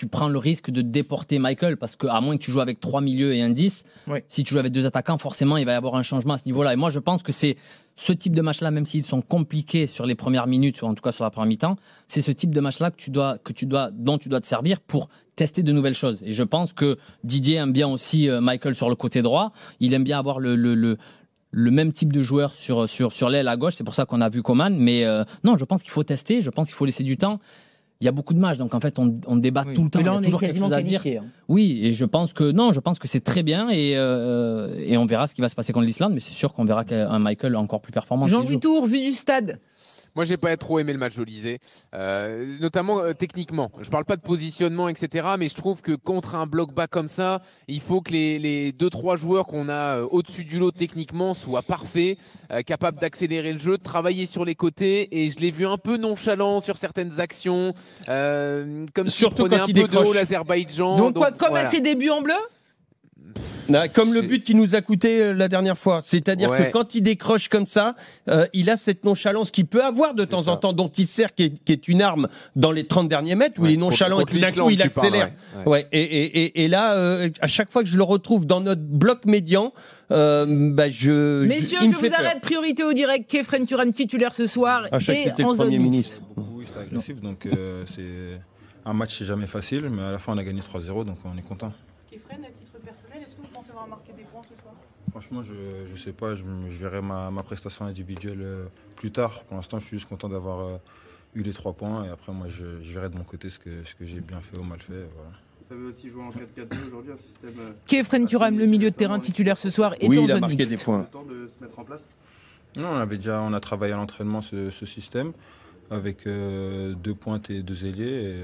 prends le risque de déporter Michael parce qu'à moins que tu joues avec 3 milieux et un 10, si tu joues avec 2 attaquants, forcément, il va y avoir un changement à ce niveau-là. Et moi, je pense que c'est ce type de match-là, même s'ils sont compliqués sur les premières minutes, ou en tout cas sur la première mi-temps, c'est ce type de match-là dont tu dois te servir pour tester de nouvelles choses. Et je pense que Didier aime bien aussi Michael sur le côté droit. Il aime bien avoir le même type de joueur sur l'aile à gauche. C'est pour ça qu'on a vu Coman. Mais non, je pense qu'il faut tester. Je pense qu'il faut laisser du temps. Il y a beaucoup de matchs, donc en fait, on débat tout le temps. Mais là, il y a toujours quelque chose à dire. Oui, et je pense que c'est très bien et on verra ce qui va se passer contre l'Islande, mais c'est sûr qu'on verra qu'un Michael encore plus performant. Jean-Louis Tour, vu du stade. Moi, j'ai pas trop aimé le match d'Olysée, notamment techniquement. Je parle pas de positionnement, etc. Mais je trouve que contre un bloc bas comme ça, il faut que les 2-3 joueurs qu'on a au-dessus du lot techniquement soient parfaits, capables d'accélérer le jeu, de travailler sur les côtés. Et je l'ai vu un peu nonchalant sur certaines actions, comme surtout s'il prenait quand un il peu décroche. de haut l'Azerbaïdjan. Donc quoi, comme à ses débuts en bleu ? Comme le but qui nous a coûté la dernière fois. C'est-à-dire que quand il décroche comme ça, il a cette nonchalance qu'il peut avoir de temps en temps, dont il sert, qui est une arme dans les 30 derniers mètres, où il est nonchalant et tout d'un coup il accélère. Et là, à chaque fois que je le retrouve dans notre bloc médian, Messieurs, je vous arrête. Priorité au direct. Khéphren Thuram titulaire ce soir et en zone mixte. Beaucoup, c'était agressif, donc c'est un match, c'est jamais facile, mais à la fin on a gagné 3-0, donc on est content. Khéphren, à titre personnel, est-ce que vous pensez avoir marqué des points ce soir? Franchement, je sais pas, je verrai ma prestation individuelle plus tard. Pour l'instant, je suis juste content d'avoir eu les 3 points, et après moi je verrai de mon côté ce que j'ai bien fait ou mal fait. Voilà. Vous savez aussi jouer en 4-4-2 aujourd'hui, un système. Khéphren Thuram, le milieu de terrain titulaire ce soir, est en zone mixte. Il a marqué des points. Le temps de se mettre en place. Non, on a travaillé à l'entraînement ce système avec 2 pointes et 2 ailiers.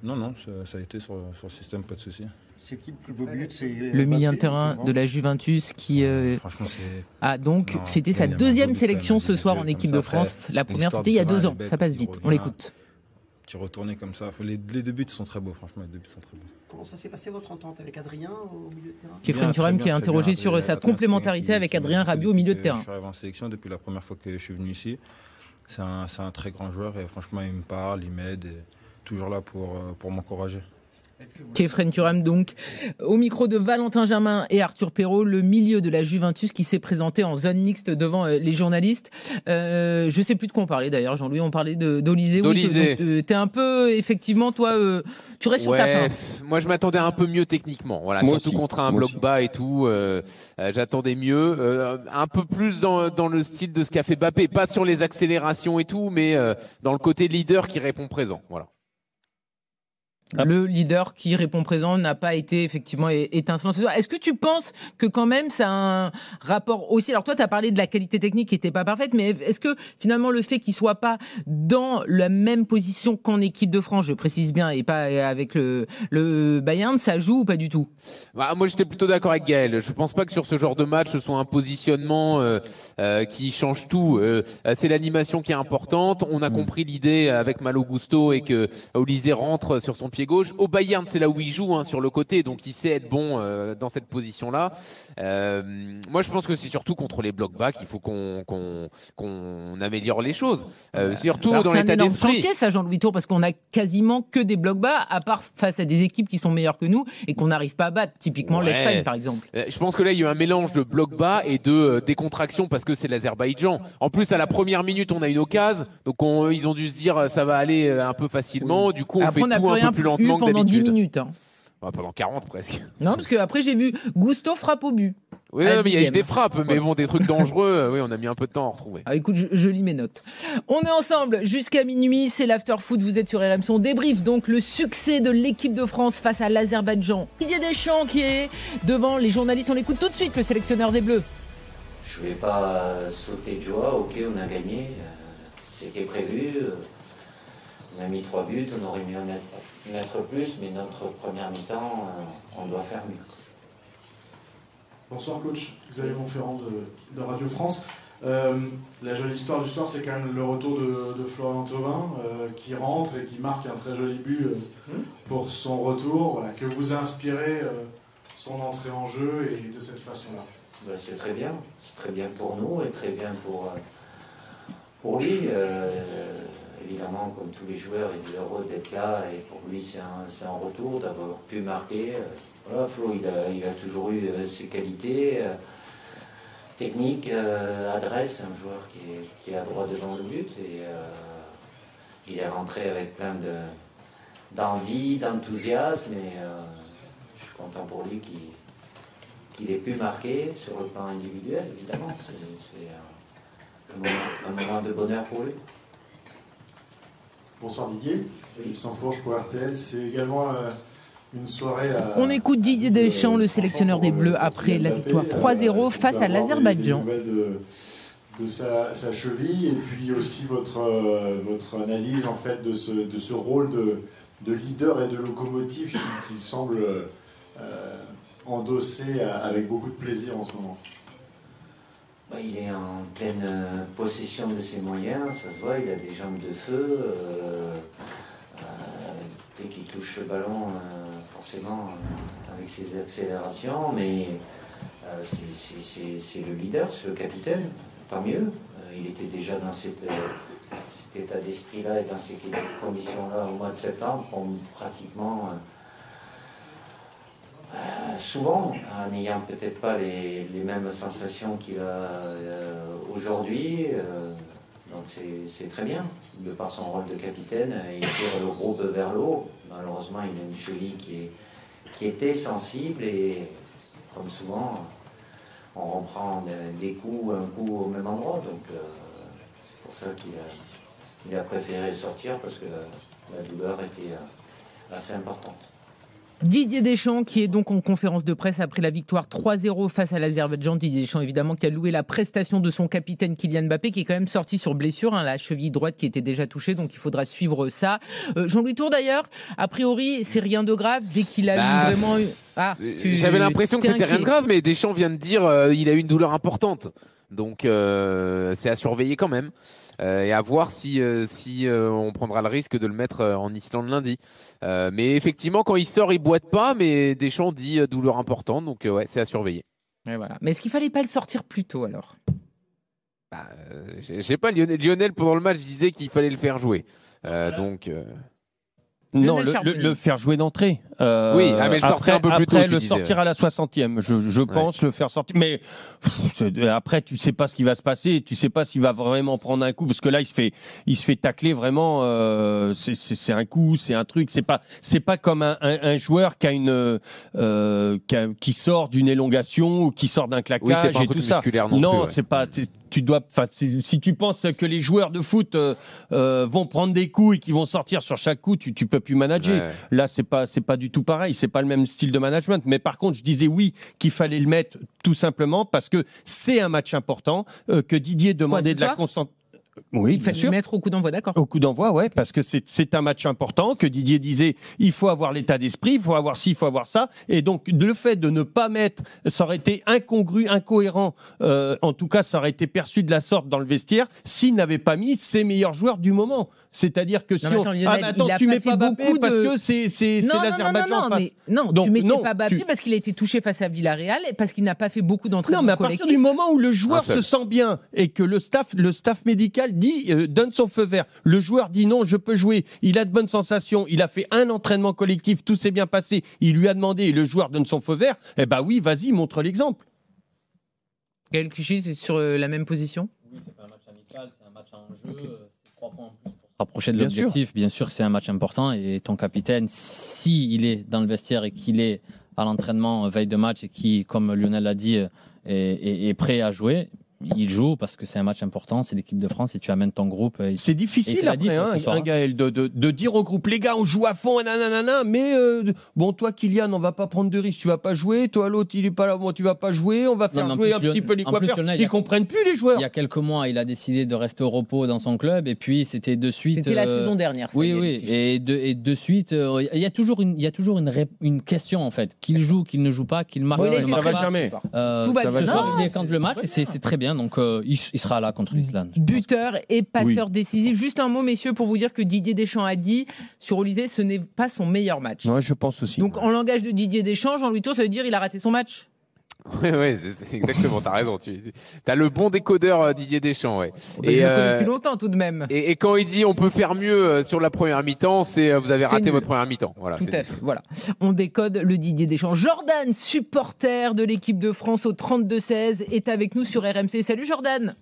Non, ça a été sur le système, pas de souci. C'est qui le plus beau but? Le milieu de terrain de la Juventus qui a donc fêté sa 2e sélection ce soir en équipe de France. La première, c'était il y a 2 ans. Ça passe vite. On l'écoute. Qui retournait comme ça. Les 2 buts sont très beaux, franchement. Les 2 buts sont très beaux. Comment ça s'est passé votre entente avec Adrien au milieu de terrain? Khéphren Thuram qui est interrogé sur sa complémentarité avec Adrien Rabiot au milieu de terrain. Je suis arrivé en sélection depuis la première fois que je suis venu ici. C'est un très grand joueur et franchement il me parle, il m'aide, et toujours là pour m'encourager. Khéphren Thuram donc au micro de Valentin Jamin et Arthur Perrault, le milieu de la Juventus qui s'est présenté en zone mixte devant les journalistes. Je sais plus de quoi on parlait d'ailleurs, Jean-Louis, on parlait d'Olysée. Oui, t'es un peu, effectivement, toi, tu restes sur ta fin. Moi je m'attendais un peu mieux techniquement, voilà, surtout aussi, contre un bloc bas et tout. J'attendais mieux, un peu plus dans le style de ce qu'a fait Mbappé, pas sur les accélérations et tout, mais dans le côté leader qui répond présent. Voilà. Le leader qui répond présent n'a pas été effectivement étincelant ce soir. Est-ce que tu penses que quand même ça a un rapport aussi? Alors toi tu as parlé de la qualité technique qui n'était pas parfaite, mais est-ce que finalement le fait qu'il ne soit pas dans la même position qu'en équipe de France, je précise bien, et pas avec le Bayern, ça joue ou pas du tout? Moi j'étais plutôt d'accord avec Gaël. Je ne pense pas que sur ce genre de match ce soit un positionnement qui change tout. C'est l'animation qui est importante. On a compris l'idée avec Malo Gusto et que Olysée rentre sur son pied gauche. Au Bayern, c'est là où il joue, sur le côté, donc il sait être bon dans cette position-là. Moi, je pense que c'est surtout contre les blocs bas qu'il faut qu'on améliore les choses. Surtout dans l'état d'esprit. C'est un énorme chantier, ça, Jean-Louis Tour, parce qu'on a quasiment que des blocs bas, à part face à des équipes qui sont meilleures que nous et qu'on n'arrive pas à battre. Typiquement l'Espagne, par exemple. Je pense que là, il y a eu un mélange de blocs bas et de décontraction parce que c'est l'Azerbaïdjan. En plus, à la première minute, on a une occasion, donc ils ont dû se dire ça va aller un peu facilement. Oui. Du coup, on fait tout un peu plus lentement que pendant 10 minutes. Pendant 40 presque. Non, parce qu'après j'ai vu Gusto frappe au but. Oui, non, mais il y a eu des frappes, mais bon, des trucs dangereux, oui, on a mis un peu de temps à en retrouver. Écoute, je lis mes notes. On est ensemble jusqu'à minuit, c'est l'after-foot, vous êtes sur RMC. On débriefe donc le succès de l'équipe de France face à l'Azerbaïdjan. Didier Deschamps qui est devant les journalistes, on écoute tout de suite le sélectionneur des Bleus. Je ne vais pas sauter de joie, ok, on a gagné, c'était prévu. On a mis 3 buts, on aurait mieux mettre plus, mais notre première mi-temps, on doit faire mieux. Bonsoir coach, Xavier Monferrand de Radio France. La jolie histoire du soir, c'est quand même le retour de Florian Thauvin qui rentre et qui marque un très joli but pour son retour. Voilà, que vous a inspiré son entrée en jeu et de cette façon-là? C'est très bien pour nous et très bien pour lui. Évidemment, comme tous les joueurs, il est heureux d'être là et pour lui c'est un retour, d'avoir pu marquer. Voilà, Flo, il a toujours eu ses qualités techniques, adresse, un joueur qui est à droit devant le but et il est rentré avec plein d'envie, d'enthousiasme et je suis content pour lui qu'il ait pu marquer sur le plan individuel, évidemment. C'est un moment de bonheur pour lui. Bonsoir Didier, Philippe Sansfourche pour RTL. C'est également une soirée à... On écoute Didier Deschamps, le sélectionneur des Bleus, après la victoire 3-0 face à l'Azerbaïdjan. De sa cheville et puis aussi votre analyse en fait de ce rôle de leader et de locomotive qu'il semble endosser avec beaucoup de plaisir en ce moment. Il est en pleine possession de ses moyens, ça se voit, il a des jambes de feu. Dès qu'il touche le ballon, forcément avec ses accélérations, mais c'est le leader, c'est le capitaine, tant mieux. Il était déjà dans cet état d'esprit-là et dans ces conditions-là au mois de septembre, pratiquement souvent, en n'ayant peut-être pas les mêmes sensations qu'il a aujourd'hui. Donc c'est très bien, de par son rôle de capitaine, il tire le groupe vers le haut. Malheureusement, il a une cheville qui était sensible et, comme souvent, on reprend des coups, un coup au même endroit. Donc c'est pour ça qu'il a préféré sortir, parce que la douleur était assez importante. Didier Deschamps, qui est donc en conférence de presse après la victoire 3-0 face à l'Azerbaïdjan. Didier Deschamps, évidemment, qui a loué la prestation de son capitaine Kylian Mbappé, qui est quand même sorti sur blessure, la cheville droite qui était déjà touchée, donc il faudra suivre ça. Jean-Louis Tour, d'ailleurs, a priori, c'est rien de grave dès qu'il a eu vraiment eu... J'avais l'impression que c'était rien de grave, mais Deschamps vient de dire il a eu une douleur importante. Donc c'est à surveiller quand même. Et à voir si on prendra le risque de le mettre en Islande lundi. Mais effectivement, quand il sort, il boite pas, mais Deschamps dit douleur importante, donc ouais, c'est à surveiller. Et voilà. Mais est-ce qu'il fallait pas le sortir plus tôt alors? Je sais pas, Lionel pendant le match disait qu'il fallait le faire jouer. Donc... Non, le faire jouer d'entrée. Oui, mais le sortir un peu plus tôt. Après, le sortir à la 60e, je pense, le faire sortir. Mais après, tu sais pas ce qui va se passer, tu sais pas s'il va vraiment prendre un coup, parce que là, il se fait tacler vraiment. C'est un coup, c'est un truc. C'est pas comme un joueur qui a qui sort d'une élongation ou qui sort d'un claquage et tout ça. Non, c'est pas. Tu dois. Si tu penses que les joueurs de foot vont prendre des coups et qu'ils vont sortir sur chaque coup, tu peux plus manager. Ouais. Là, c'est pas du tout pareil. C'est pas le même style de management. Mais par contre, je disais oui qu'il fallait le mettre tout simplement parce que c'est un match important que Didier demandait de la concentration. Oui, il fallait le mettre au coup d'envoi, d'accord. Au coup d'envoi, ouais, parce que c'est un match important, que Didier disait, il faut avoir l'état d'esprit, il faut avoir ci, il faut avoir ça. Et donc, le fait de ne pas mettre, ça aurait été incongru, incohérent, en tout cas, ça aurait été perçu de la sorte dans le vestiaire, s'il n'avait pas mis ses meilleurs joueurs du moment. C'est-à-dire que si tu mets pas Mbappé parce que c'est l'Azerbaïdjan en face. Non, tu mettais pas Mbappé parce qu'il a été touché face à Villarreal et parce qu'il n'a pas fait beaucoup d'entraînement collectif. Non, mais à partir du moment où le joueur se sent bien et que le staff médical dit donne son feu vert, le joueur dit non, je peux jouer, il a de bonnes sensations, il a fait un entraînement collectif, tout s'est bien passé, il lui a demandé et le joueur donne son feu vert, eh ben oui, vas-y, montre l'exemple. Gaël Clichy, c'est sur la même position? Oui, c'est pas un match amical, c'est un match en jeu, c'est 3 points en plus pour rapprocher de l'objectif. Bien sûr, c'est un match important et ton capitaine, s'il est dans le vestiaire et qu'il est à l'entraînement veille de match et qui, comme Lionel l'a dit, est prêt à jouer, il joue parce que c'est un match important, c'est l'équipe de France et tu amènes ton groupe. C'est difficile après, Gaël, de dire au groupe, les gars, on joue à fond, nanana, mais bon, toi, Kylian, on va pas prendre de risque, tu vas pas jouer, toi, l'autre, il est pas là, bon, tu vas pas jouer, on va faire jouer un petit peu les coiffeurs. Ils comprennent plus, les joueurs. Il y a quelques mois, il a décidé de rester au repos dans son club et puis c'était de suite. C'était la saison dernière. Oui, et de suite, il y a toujours une question en fait, qu'il joue, qu'il ne joue pas, qu'il marque. Ça va jamais. Tout va bien. Quand le match, c'est très bien. Donc il sera là contre l'Islande. Buteur et passeur décisif. Juste un mot, messieurs, pour vous dire que Didier Deschamps a dit sur Olysée, ce n'est pas son meilleur match. Ouais, je pense aussi. Donc en langage de Didier Deschamps, Jean-Louis Tour, ça veut dire il a raté son match. Oui, c'est exactement, t'as raison. T'as le bon décodeur Didier Deschamps. Ouais. Je le connais depuis longtemps tout de même. Et quand il dit on peut faire mieux sur la première mi-temps, c'est vous avez raté votre première mi-temps. Voilà, tout à fait. Voilà. On décode le Didier Deschamps. Jordan, supporter de l'équipe de France au 32-16, est avec nous sur RMC. Salut Jordan.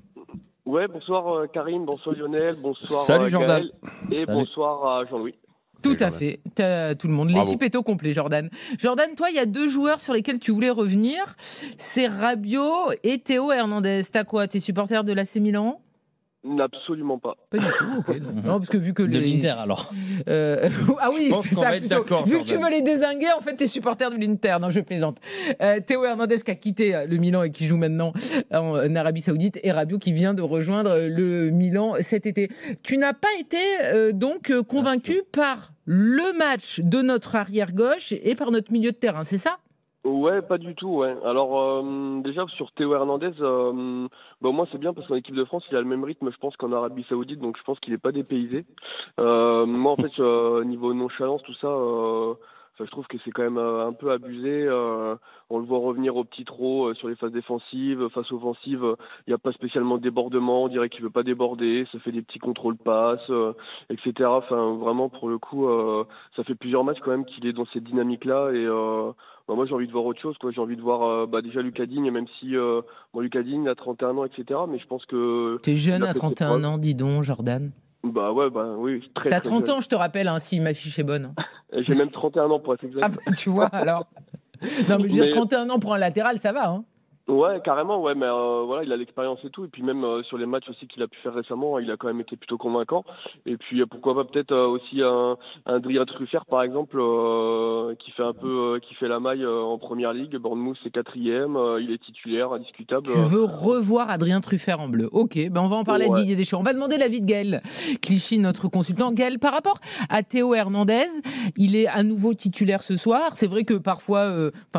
Ouais, bonsoir Karim, bonsoir Lionel, bonsoir Salut Jordan. Gaël, et bonsoir à Jean-Louis. Tout à fait, tout le monde. L'équipe est au complet, Jordan. Jordan, toi, il y a 2 joueurs sur lesquels tu voulais revenir. C'est Rabiot et Théo Hernandez. T'as quoi? T'es supporter de l'AC Milan? Absolument pas. Pas du tout, ok. Non, parce que vu que de l'Inter alors. Ah oui, c'est ça plutôt. Vu que tu veux les dézinguer, en fait, t'es supporter de l'Inter. Non, je plaisante. Théo Hernandez qui a quitté le Milan et qui joue maintenant en Arabie Saoudite, et Rabiot qui vient de rejoindre le Milan cet été. Tu n'as pas été donc convaincu par le match de notre arrière gauche et par notre milieu de terrain, c'est ça? Ouais, pas du tout, ouais. Alors, déjà, sur Théo Hernandez, moi, c'est bien parce qu'en équipe de France, il a le même rythme, je pense, qu'en Arabie Saoudite, donc je pense qu'il n'est pas dépaysé. Moi, en fait, niveau nonchalance, tout ça, Enfin, je trouve que c'est quand même un peu abusé. On le voit revenir au petit trot sur les phases défensives, face offensive. Il n'y a pas spécialement de débordement. On dirait qu'il veut pas déborder. Ça fait des petits contrôles passes, etc. Enfin, vraiment, pour le coup, ça fait plusieurs matchs quand même qu'il est dans cette dynamique-là. Et moi, j'ai envie de voir autre chose, quoi. J'ai envie de voir déjà Lucas Digne, même si Lucas Digne a 31 ans, etc. Mais je pense que... T'es jeune à 31 ans, dis donc, Jordan. Bah oui, très. T'as très 30 jeune. ans, je te rappelle, hein, si ma fiche est bonne. J'ai même 31 ans pour être exact. Ah bah, tu vois, alors. Non, mais j'ai 31 ans pour un latéral, ça va, hein. Ouais, carrément, ouais, mais voilà, il a l'expérience et tout, et puis même sur les matchs aussi qu'il a pu faire récemment, il a quand même été plutôt convaincant. Et puis pourquoi pas peut-être aussi un Adrien Truffert par exemple, qui fait un peu, qui fait la maille en première ligue. Bournemouth c'est 4e, il est titulaire, indiscutable. Tu veux revoir Adrien Truffert en bleu. Ok, ben on va en parler à Didier Deschamps. On va demander l'avis de Gaël Clichy, notre consultant. Gaël, par rapport à Théo Hernandez, il est à nouveau titulaire ce soir. C'est vrai que parfois,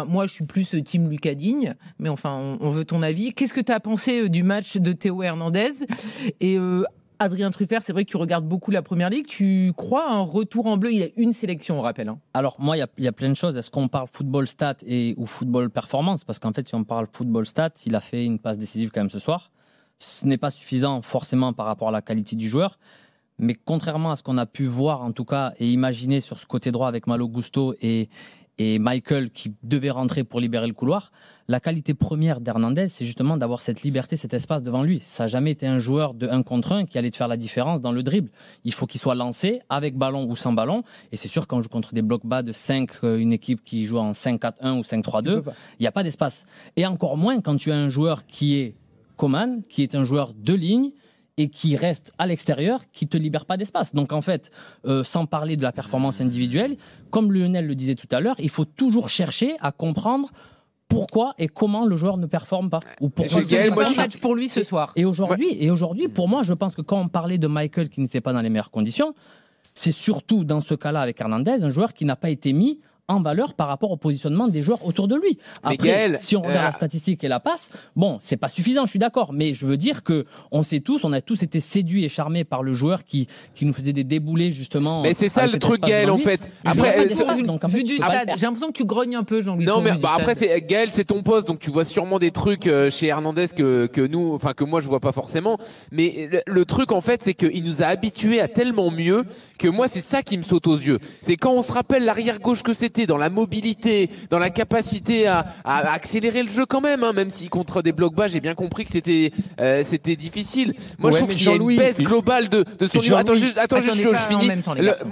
moi je suis plus team Lucas Digne, mais enfin on veut ton avis. Qu'est-ce que tu as pensé du match de Théo Hernandez? Et Adrien Truffert, c'est vrai que tu regardes beaucoup la Première Ligue. Tu crois à un retour en bleu? Il a une sélection, on rappelle. Hein. Alors, moi, il y a plein de choses. Est-ce qu'on parle football stat ou football performance? Parce qu'en fait, si on parle football stat, il a fait une passe décisive quand même ce soir. Ce n'est pas suffisant forcément par rapport à la qualité du joueur. Mais contrairement à ce qu'on a pu voir, en tout cas, et imaginer sur ce côté droit avec Malo Gusto et Michael qui devait rentrer pour libérer le couloir, la qualité première d'Hernandez, c'est justement d'avoir cette liberté, cet espace devant lui. Ça n'a jamais été un joueur de 1 contre 1 qui allait te faire la différence dans le dribble. Il faut qu'il soit lancé avec ballon ou sans ballon. Et c'est sûr, quand on joue contre des blocs bas de 5, une équipe qui joue en 5-4-1 ou 5-3-2, il n'y a pas d'espace. Et encore moins quand tu as un joueur qui est Coman, qui est un joueur de ligne, et qui reste à l'extérieur, qui ne te libère pas d'espace. Donc en fait, sans parler de la performance individuelle, comme Lionel le disait tout à l'heure, il faut toujours chercher à comprendre pourquoi et comment le joueur ne performe pas. Ou pourquoi c'est un match pour lui ce soir. Et aujourd'hui, pour moi, je pense que quand on parlait de Michael qui n'était pas dans les meilleures conditions, c'est surtout dans ce cas-là avec Hernandez, un joueur qui n'a pas été mis en valeur par rapport au positionnement des joueurs autour de lui. Après, Gaël, si on regarde la statistique et la passe, bon, c'est pas suffisant, je suis d'accord, mais je veux dire que on a tous été séduits et charmés par le joueur qui nous faisait des déboulés justement. Mais c'est ça le truc, Gaël, en fait. Après, vu du stade, j'ai l'impression que tu grognes un peu, Jean-Louis. Non, mais après, Gaël, c'est ton poste, donc tu vois sûrement des trucs chez Hernandez que moi je vois pas forcément. Mais le truc, en fait, c'est qu'il nous a habitués à tellement mieux que moi, c'est ça qui me saute aux yeux. C'est quand on se rappelle l'arrière gauche que c'était, dans la mobilité, dans la capacité à accélérer le jeu quand même, hein, même si contre des blocs bas, j'ai bien compris que c'était difficile. Moi, je trouve qu'il y a une baisse globale de son niveau. Attends, juste, je finis.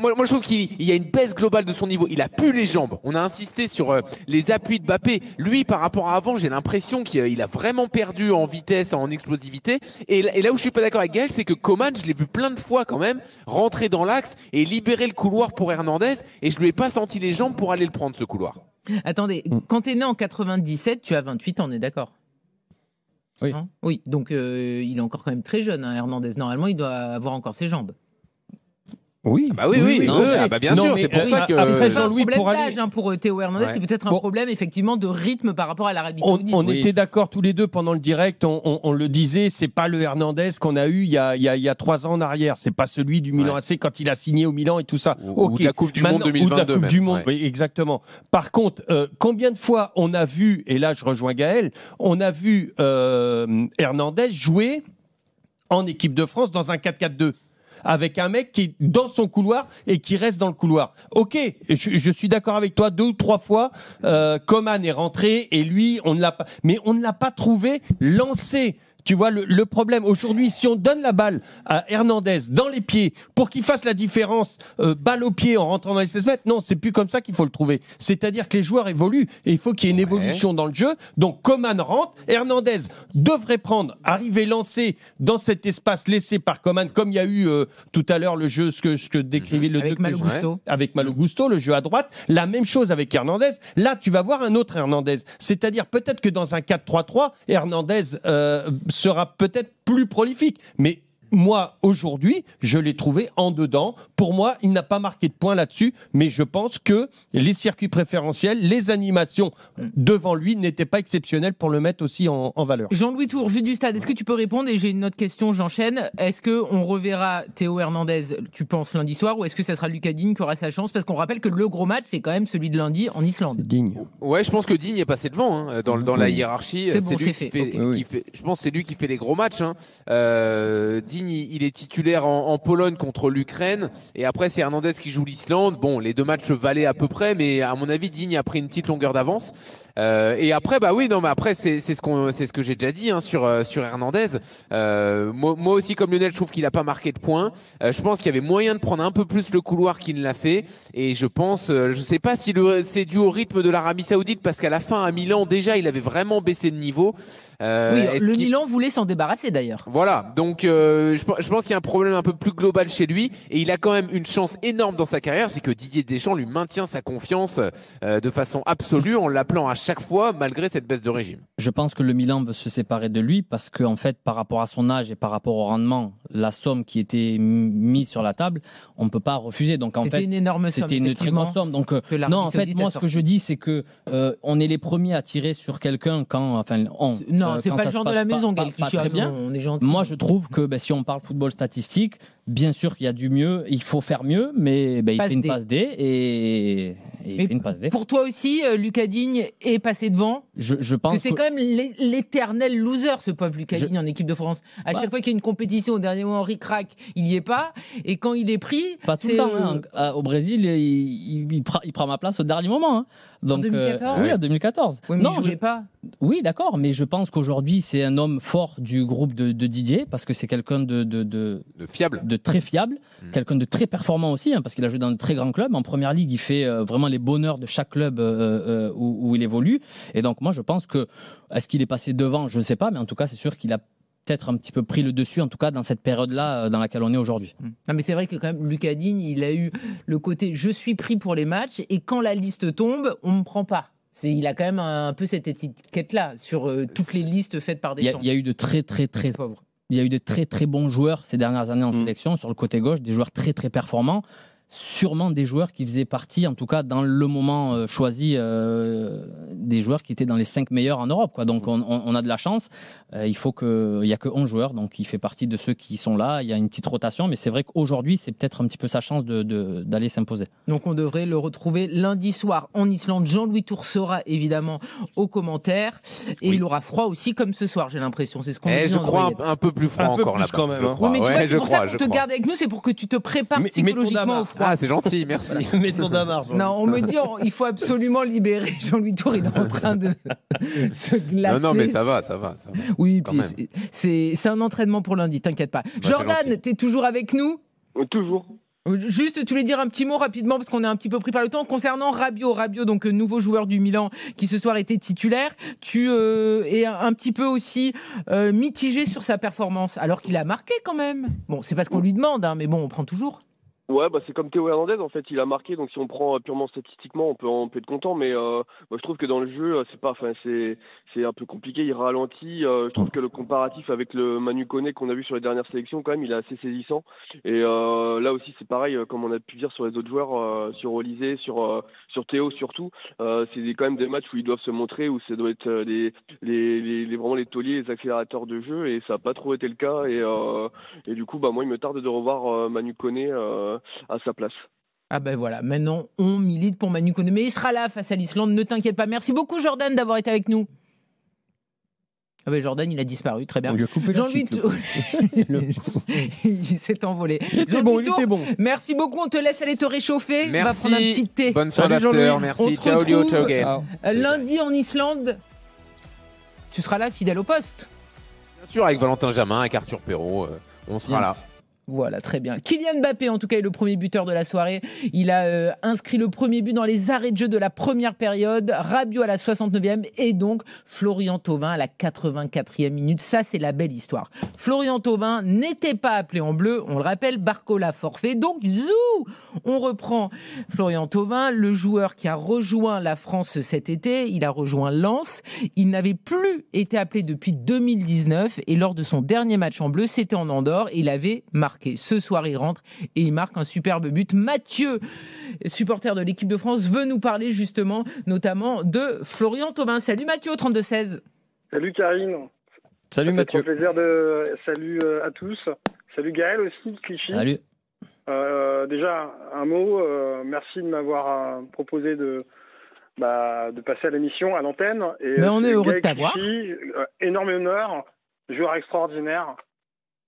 Moi, je trouve qu'il y a une baisse globale de son niveau. Il a plus les jambes. On a insisté sur les appuis de Mbappé. Lui, par rapport à avant, j'ai l'impression qu'il a vraiment perdu en vitesse, en explosivité. Et là où je suis pas d'accord avec Gaël, c'est que Coman, je l'ai vu plein de fois quand même rentrer dans l'axe et libérer le couloir pour Hernandez, et je lui ai pas senti les jambes pour aller le prendre ce couloir. Attendez, quand tu es né en 97, tu as 28 ans, on est d'accord? Oui. Oui, donc il est encore quand même très jeune, hein, Hernandez. Normalement, il doit avoir encore ses jambes. Oui, bien sûr, c'est pour ça que c'est pas un problème d'âge pour Théo Hernandez, c'est peut-être un problème effectivement de rythme par rapport à l'Arabie Saoudite. On était d'accord tous les deux pendant le direct, on le disait, c'est pas le Hernandez qu'on a eu il y a 3 ans en arrière, c'est pas celui du Milan AC quand il a signé au Milan et tout ça. Ou de la Coupe du Monde 2022. Ou de la Coupe du Monde, ouais. oui, exactement. Par contre, combien de fois on a vu, et là je rejoins Gaël, on a vu Hernandez jouer en équipe de France dans un 4-4-2 avec un mec qui est dans son couloir et qui reste dans le couloir. Ok, je suis d'accord avec toi, 2 ou 3 fois, Coman est rentré et lui, on ne l'a pas, mais on ne l'a pas trouvé lancé. Tu vois, le problème aujourd'hui, si on donne la balle à Hernandez dans les pieds pour qu'il fasse la différence, balle au pied en rentrant dans les 16 mètres, non, c'est plus comme ça qu'il faut le trouver. C'est-à-dire que les joueurs évoluent et il faut qu'il y ait une évolution dans le jeu. Donc Coman rentre, Hernandez devrait arriver lancé dans cet espace laissé par Coman, comme il y a eu tout à l'heure le jeu, ce que décrivait le avec Malo Gusto. Avec Malo Gusto, le jeu à droite. La même chose avec Hernandez. Là, tu vas voir un autre Hernandez. C'est-à-dire peut-être que dans un 4-3-3, Hernandez sera peut-être plus prolifique, mais Moi, aujourd'hui, je l'ai trouvé en dedans. Pour moi, il n'a pas marqué de point là-dessus, mais je pense que les circuits préférentiels, les animations devant lui n'étaient pas exceptionnelles pour le mettre aussi en valeur. Jean-Louis Tour, vu du stade, est-ce que tu peux répondre? Et j'ai une autre question, j'enchaîne. Est-ce qu'on reverra Théo Hernandez, tu penses, lundi soir, ou est-ce que ça sera Lucas Digne qui aura sa chance? Parce qu'on rappelle que le gros match, c'est quand même celui de lundi en Islande. Digne. Ouais, je pense que Digne est passé devant dans la hiérarchie. C'est bon, lui c'est fait. Je pense que c'est lui qui fait les gros matchs. Digne, il est titulaire en Pologne contre l'Ukraine. Et après, c'est Hernandez qui joue l'Islande. Bon, les deux matchs valaient à peu près, mais à mon avis, Digne a pris une petite longueur d'avance. Et après, c'est ce que j'ai déjà dit sur Hernandez. Moi aussi, comme Lionel, je trouve qu'il n'a pas marqué de points. Je pense qu'il y avait moyen de prendre un peu plus le couloir qu'il ne l'a fait. Et je pense, je sais pas si c'est dû au rythme de l'Arabie Saoudite, parce qu'à la fin, à Milan, déjà, il avait vraiment baissé de niveau. Milan voulait s'en débarrasser d'ailleurs. Voilà, donc je pense qu'il y a un problème un peu plus global chez lui, et il a quand même une chance énorme dans sa carrière, c'est que Didier Deschamps lui maintient sa confiance de façon absolue en l'appelant à chaque fois malgré cette baisse de régime. Je pense que le Milan veut se séparer de lui parce que en fait, par rapport à son âge et par rapport au rendement, la somme qui était mise sur la table, on ne peut pas refuser. Donc c'était une énorme somme. C'était une très grosse somme. Donc non, en fait, moi, ce que je dis, c'est que on est les premiers à tirer sur quelqu'un quand, non, c'est pas le genre de la maison, Gaël. Très bien. On est gentil. Moi, je trouve que si on parle football statistique, bien sûr qu'il y a du mieux, il faut faire mieux, mais il fait une passe D et il fait une passe D. Pour toi aussi, Lucas Digne est passé devant. Je pense que c'est quand même l'éternel loser, ce pauvre Lucas Digne en équipe de France. À chaque fois qu'il y a une compétition, au dernier moment, ric-rac, il n'y est pas. Et quand il est pris, pas tout le temps. Au Brésil, il prend ma place au dernier moment. Donc, en 2014 oui, en 2014. Oui, mais non, il jouait pas. Oui, d'accord, mais je pense qu'aujourd'hui, c'est un homme fort du groupe de Didier, parce que c'est quelqu'un de fiable, de très fiable, quelqu'un de très performant aussi, parce qu'il a joué dans de très grands clubs. En première ligue, il fait vraiment les bonheurs de chaque club où il évolue. Et donc, moi, je pense que, est-ce qu'il est passé devant? Je ne sais pas, mais en tout cas, c'est sûr qu'il a peut-être un petit peu pris le dessus, en tout cas dans cette période-là dans laquelle on est aujourd'hui. Non, mais c'est vrai que quand même, Lucas Digne, il a eu le côté « je suis pris pour les matchs » et quand la liste tombe, on ne me prend pas. Il a quand même un peu cette étiquette-là sur toutes les listes faites par Deschamps. Il y a eu de très pauvres. Il y a eu de très bons joueurs ces dernières années en sélection sur le côté gauche, des joueurs très performants. Sûrement des joueurs qui faisaient partie, en tout cas dans le moment choisi, des joueurs qui étaient dans les 5 meilleurs en Europe, quoi. Donc on a de la chance. Il n'y a que 11 joueurs, donc il fait partie de ceux qui sont là. Il y a une petite rotation, mais c'est vrai qu'aujourd'hui, c'est peut-être un petit peu sa chance d'aller s'imposer. Donc on devrait le retrouver lundi soir en Islande. Jean-Louis Tour sera évidemment aux commentaires. Et il aura froid aussi, comme ce soir, j'ai l'impression. C'est ce qu'on dit. Je crois un peu plus froid encore là-bas. Quand même. Oui, mais tu vois, c'est pour ça qu'on te garde avec nous, c'est pour que tu te prépares psychologiquement au froid. Ah, c'est gentil, merci. Mais ton damar. Non, on me dit il faut absolument libérer Jean-Louis Tour, il est en train de se glacer. Non, mais ça va. Oui, puis c'est un entraînement pour lundi, t'inquiète pas. Jordan, t'es toujours avec nous? Toujours. Juste, tu voulais dire un petit mot rapidement parce qu'on est un petit peu pris par le temps concernant Rabiot, donc nouveau joueur du Milan qui ce soir était titulaire. Tu es un petit peu aussi mitigé sur sa performance alors qu'il a marqué quand même. Bon, c'est pas ce qu'on lui demande, mais bon, on prend toujours. Ouais, c'est comme Théo Hernandez, en fait, il a marqué, donc si on prend purement statistiquement, on peut être content, mais moi je trouve que dans le jeu, c'est un peu compliqué, il ralentit. Je trouve que le comparatif avec le Manu Koné qu'on a vu sur les dernières sélections, quand même, il est assez saisissant. Et là aussi, c'est pareil, comme on a pu dire sur les autres joueurs, sur Olysée, sur Théo surtout, c'est quand même des matchs où ils doivent se montrer, où ça doit être vraiment les tauliers, les accélérateurs de jeu, et ça n'a pas trop été le cas. Et du coup, moi, il me tarde de revoir Manu Koné à sa place. Ah ben voilà, maintenant on milite pour Manu Koné, mais il sera là face à l'Islande, ne t'inquiète pas. Merci beaucoup Jordan d'avoir été avec nous. Ah ben Jordan, il a disparu, très bien. Jean-Louis, il s'est envolé. Il était bon. Merci beaucoup, on te laisse aller te réchauffer. Merci. On va prendre un petit thé. Bonne soirée d'after, merci. Ciao Lio, ciao Gaël. Lundi en Islande, tu seras là fidèle au poste. Bien sûr, avec Valentin Jamin, avec Arthur Perrault, on sera là. Voilà, très bien. Kylian Mbappé, en tout cas, est le premier buteur de la soirée. Il a inscrit le premier but dans les arrêts de jeu de la première période. Rabiot à la 69e et donc Florian Thauvin à la 84e minute. Ça, c'est la belle histoire. Florian Thauvin n'était pas appelé en bleu. On le rappelle, Barcola forfait. Donc, on reprend Florian Thauvin, le joueur qui a rejoint la France cet été. Il a rejoint Lens. Il n'avait plus été appelé depuis 2019. Et lors de son dernier match en bleu, c'était en Andorre. Il avait marqué. Ce soir, il rentre et il marque un superbe but. Mathieu, supporter de l'équipe de France, veut nous parler justement, notamment de Florian Thauvin. Salut Mathieu, au 32-16. Salut Karine. Salut Mathieu. Plaisir Salut à tous. Salut Gaël aussi, Clichy. Salut. Déjà, un mot. Merci de m'avoir proposé de passer à l'émission, à l'antenne. Mais on est heureux de t'avoir. Énorme honneur, joueur extraordinaire.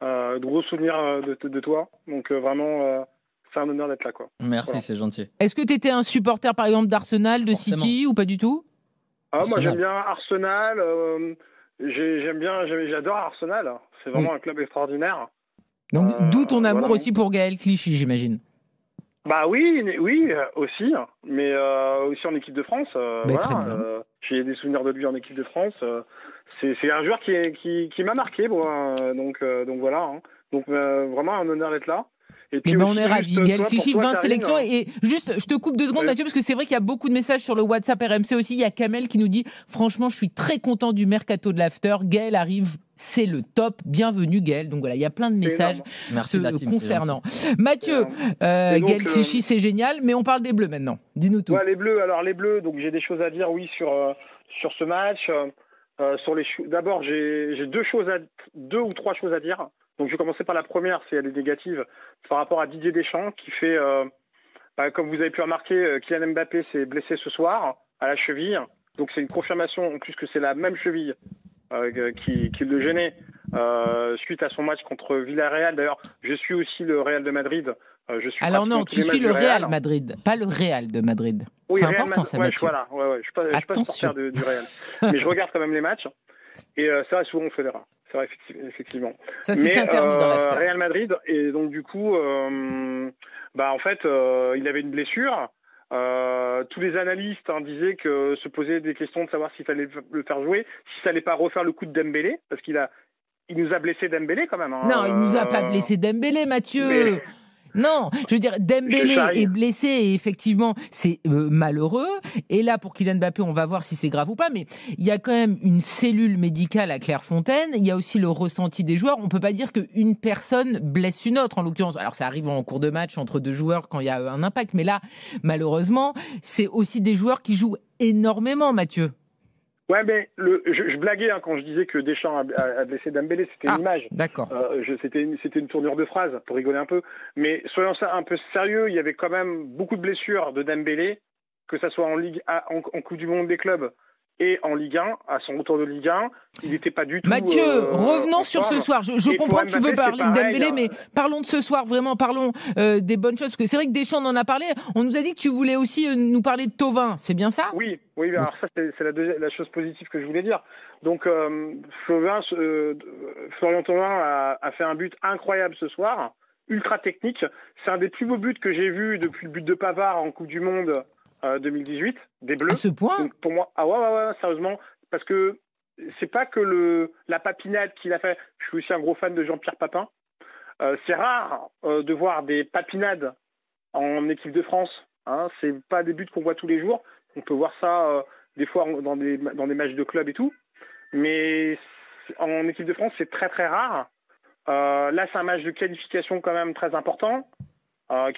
De gros souvenirs de toi, donc vraiment c'est un honneur d'être là, quoi. Merci, voilà. C'est gentil. Est-ce que tu étais un supporter par exemple d'Arsenal, de City ou pas du tout? Moi j'aime bien Arsenal, j'adore Arsenal, c'est vraiment un club extraordinaire. Donc d'où ton amour aussi pour Gaël Clichy, j'imagine. Bah oui aussi, mais aussi en équipe de France. J'ai des souvenirs de lui en équipe de France. C'est un joueur qui m'a marqué, donc voilà. Hein. Donc vraiment un honneur d'être là. Et puis on est ravis. Gaël Clichy, 20 sélections. Et juste, je te coupe 2 secondes, Mathieu, parce que c'est vrai qu'il y a beaucoup de messages sur le WhatsApp RMC aussi. Il y a Kamel qui nous dit « Franchement, je suis très content du mercato de l'after. Gaël arrive, c'est le top. Bienvenue, Gaël. » Donc voilà, il y a plein de messages concernant. Mathieu, Gaël Clichy, c'est génial, mais on parle des Bleus maintenant. Dis-nous tout. Ouais, les Bleus, donc j'ai des choses à dire, oui, sur ce match. D'abord, j'ai 2 ou 3 choses à dire. Donc je vais commencer par la première, c'est elle est négative, par rapport à Didier Deschamps qui fait, comme vous avez pu remarquer, Kylian Mbappé s'est blessé ce soir à la cheville. Donc c'est une confirmation en plus que c'est la même cheville qui le gênait suite à son match contre Villarreal. D'ailleurs, je suis aussi le Real de Madrid. Alors non, tu suis le Real Madrid, pas le Real de Madrid. Oui, c'est important ça, Mathieu. Voilà, je suis pas supporter du Real, mais je regarde quand même les matchs. Et ça, souvent, on fait l'erreur. C'est vrai, effectivement. Ça, c'est interdit dans l'after. Real Madrid, et donc du coup, en fait, il avait une blessure. Tous les analystes disaient que se posaient des questions de savoir s'il fallait le faire jouer, si ça allait pas refaire le coup de Dembélé, parce qu'il nous a blessé Dembélé quand même. Non, il nous a pas blessé Dembélé, Mathieu. Non, je veux dire, Dembélé est blessé et effectivement, c'est malheureux. Et là, pour Kylian Mbappé, on va voir si c'est grave ou pas. Mais il y a quand même une cellule médicale à Clairefontaine. Il y a aussi le ressenti des joueurs. On ne peut pas dire qu'une personne blesse une autre, en l'occurrence. Alors, ça arrive en cours de match entre 2 joueurs quand il y a un impact. Mais là, malheureusement, c'est aussi des joueurs qui jouent énormément, Mathieu. Ouais, mais je blaguais quand je disais que Deschamps a blessé Dembélé, c'était une image. D'accord. C'était une tournure de phrase pour rigoler un peu. Mais soyons un peu sérieux, il y avait quand même beaucoup de blessures de Dembélé, que ça soit en Ligue en Coupe du Monde des clubs et en Ligue 1, à son retour de Ligue 1, il n'était pas du tout... Mathieu, revenons sur ce soir. Je comprends que tu veux parler de Dembélé, mais parlons de ce soir, vraiment, parlons des bonnes choses. Parce que c'est vrai que Deschamps en a parlé. On nous a dit que tu voulais aussi nous parler de Thauvin, c'est bien ça? Oui, alors ça, c'est la chose positive que je voulais dire. Donc, Florian Thauvin a fait un but incroyable ce soir, ultra technique. C'est un des plus beaux buts que j'ai vus depuis le but de Pavard en Coupe du Monde 2018, des Bleus. À ce point? Donc, pour moi, ouais, sérieusement, parce que c'est pas que la papinade qu'il a fait. Je suis aussi un gros fan de Jean-Pierre Papin. C'est rare de voir des papinades en équipe de France. C'est pas des buts qu'on voit tous les jours. On peut voir ça des fois dans des matchs de club et tout. Mais en équipe de France, c'est très très rare. Là, c'est un match de qualification quand même très important.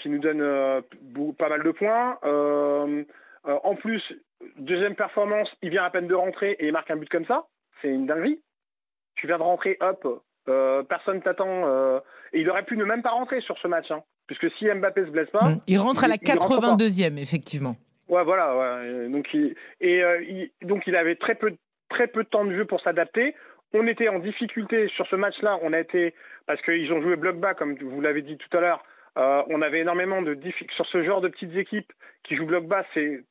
Qui nous donne pas mal de points. En plus, deuxième performance, il vient à peine de rentrer et il marque un but comme ça. C'est une dinguerie. Tu viens de rentrer, hop, personne t'attend. Et il aurait pu ne même pas rentrer sur ce match. Puisque si Mbappé se blesse pas... Il rentre à la 82e, effectivement. Ouais, voilà. Ouais. Donc, il avait très peu de temps de jeu pour s'adapter. On était en difficulté sur ce match-là. On a été... Parce qu'ils ont joué bloc bas, comme vous l'avez dit tout à l'heure. On avait énormément de difficultés sur ce genre de petites équipes qui jouent bloc bas. C'est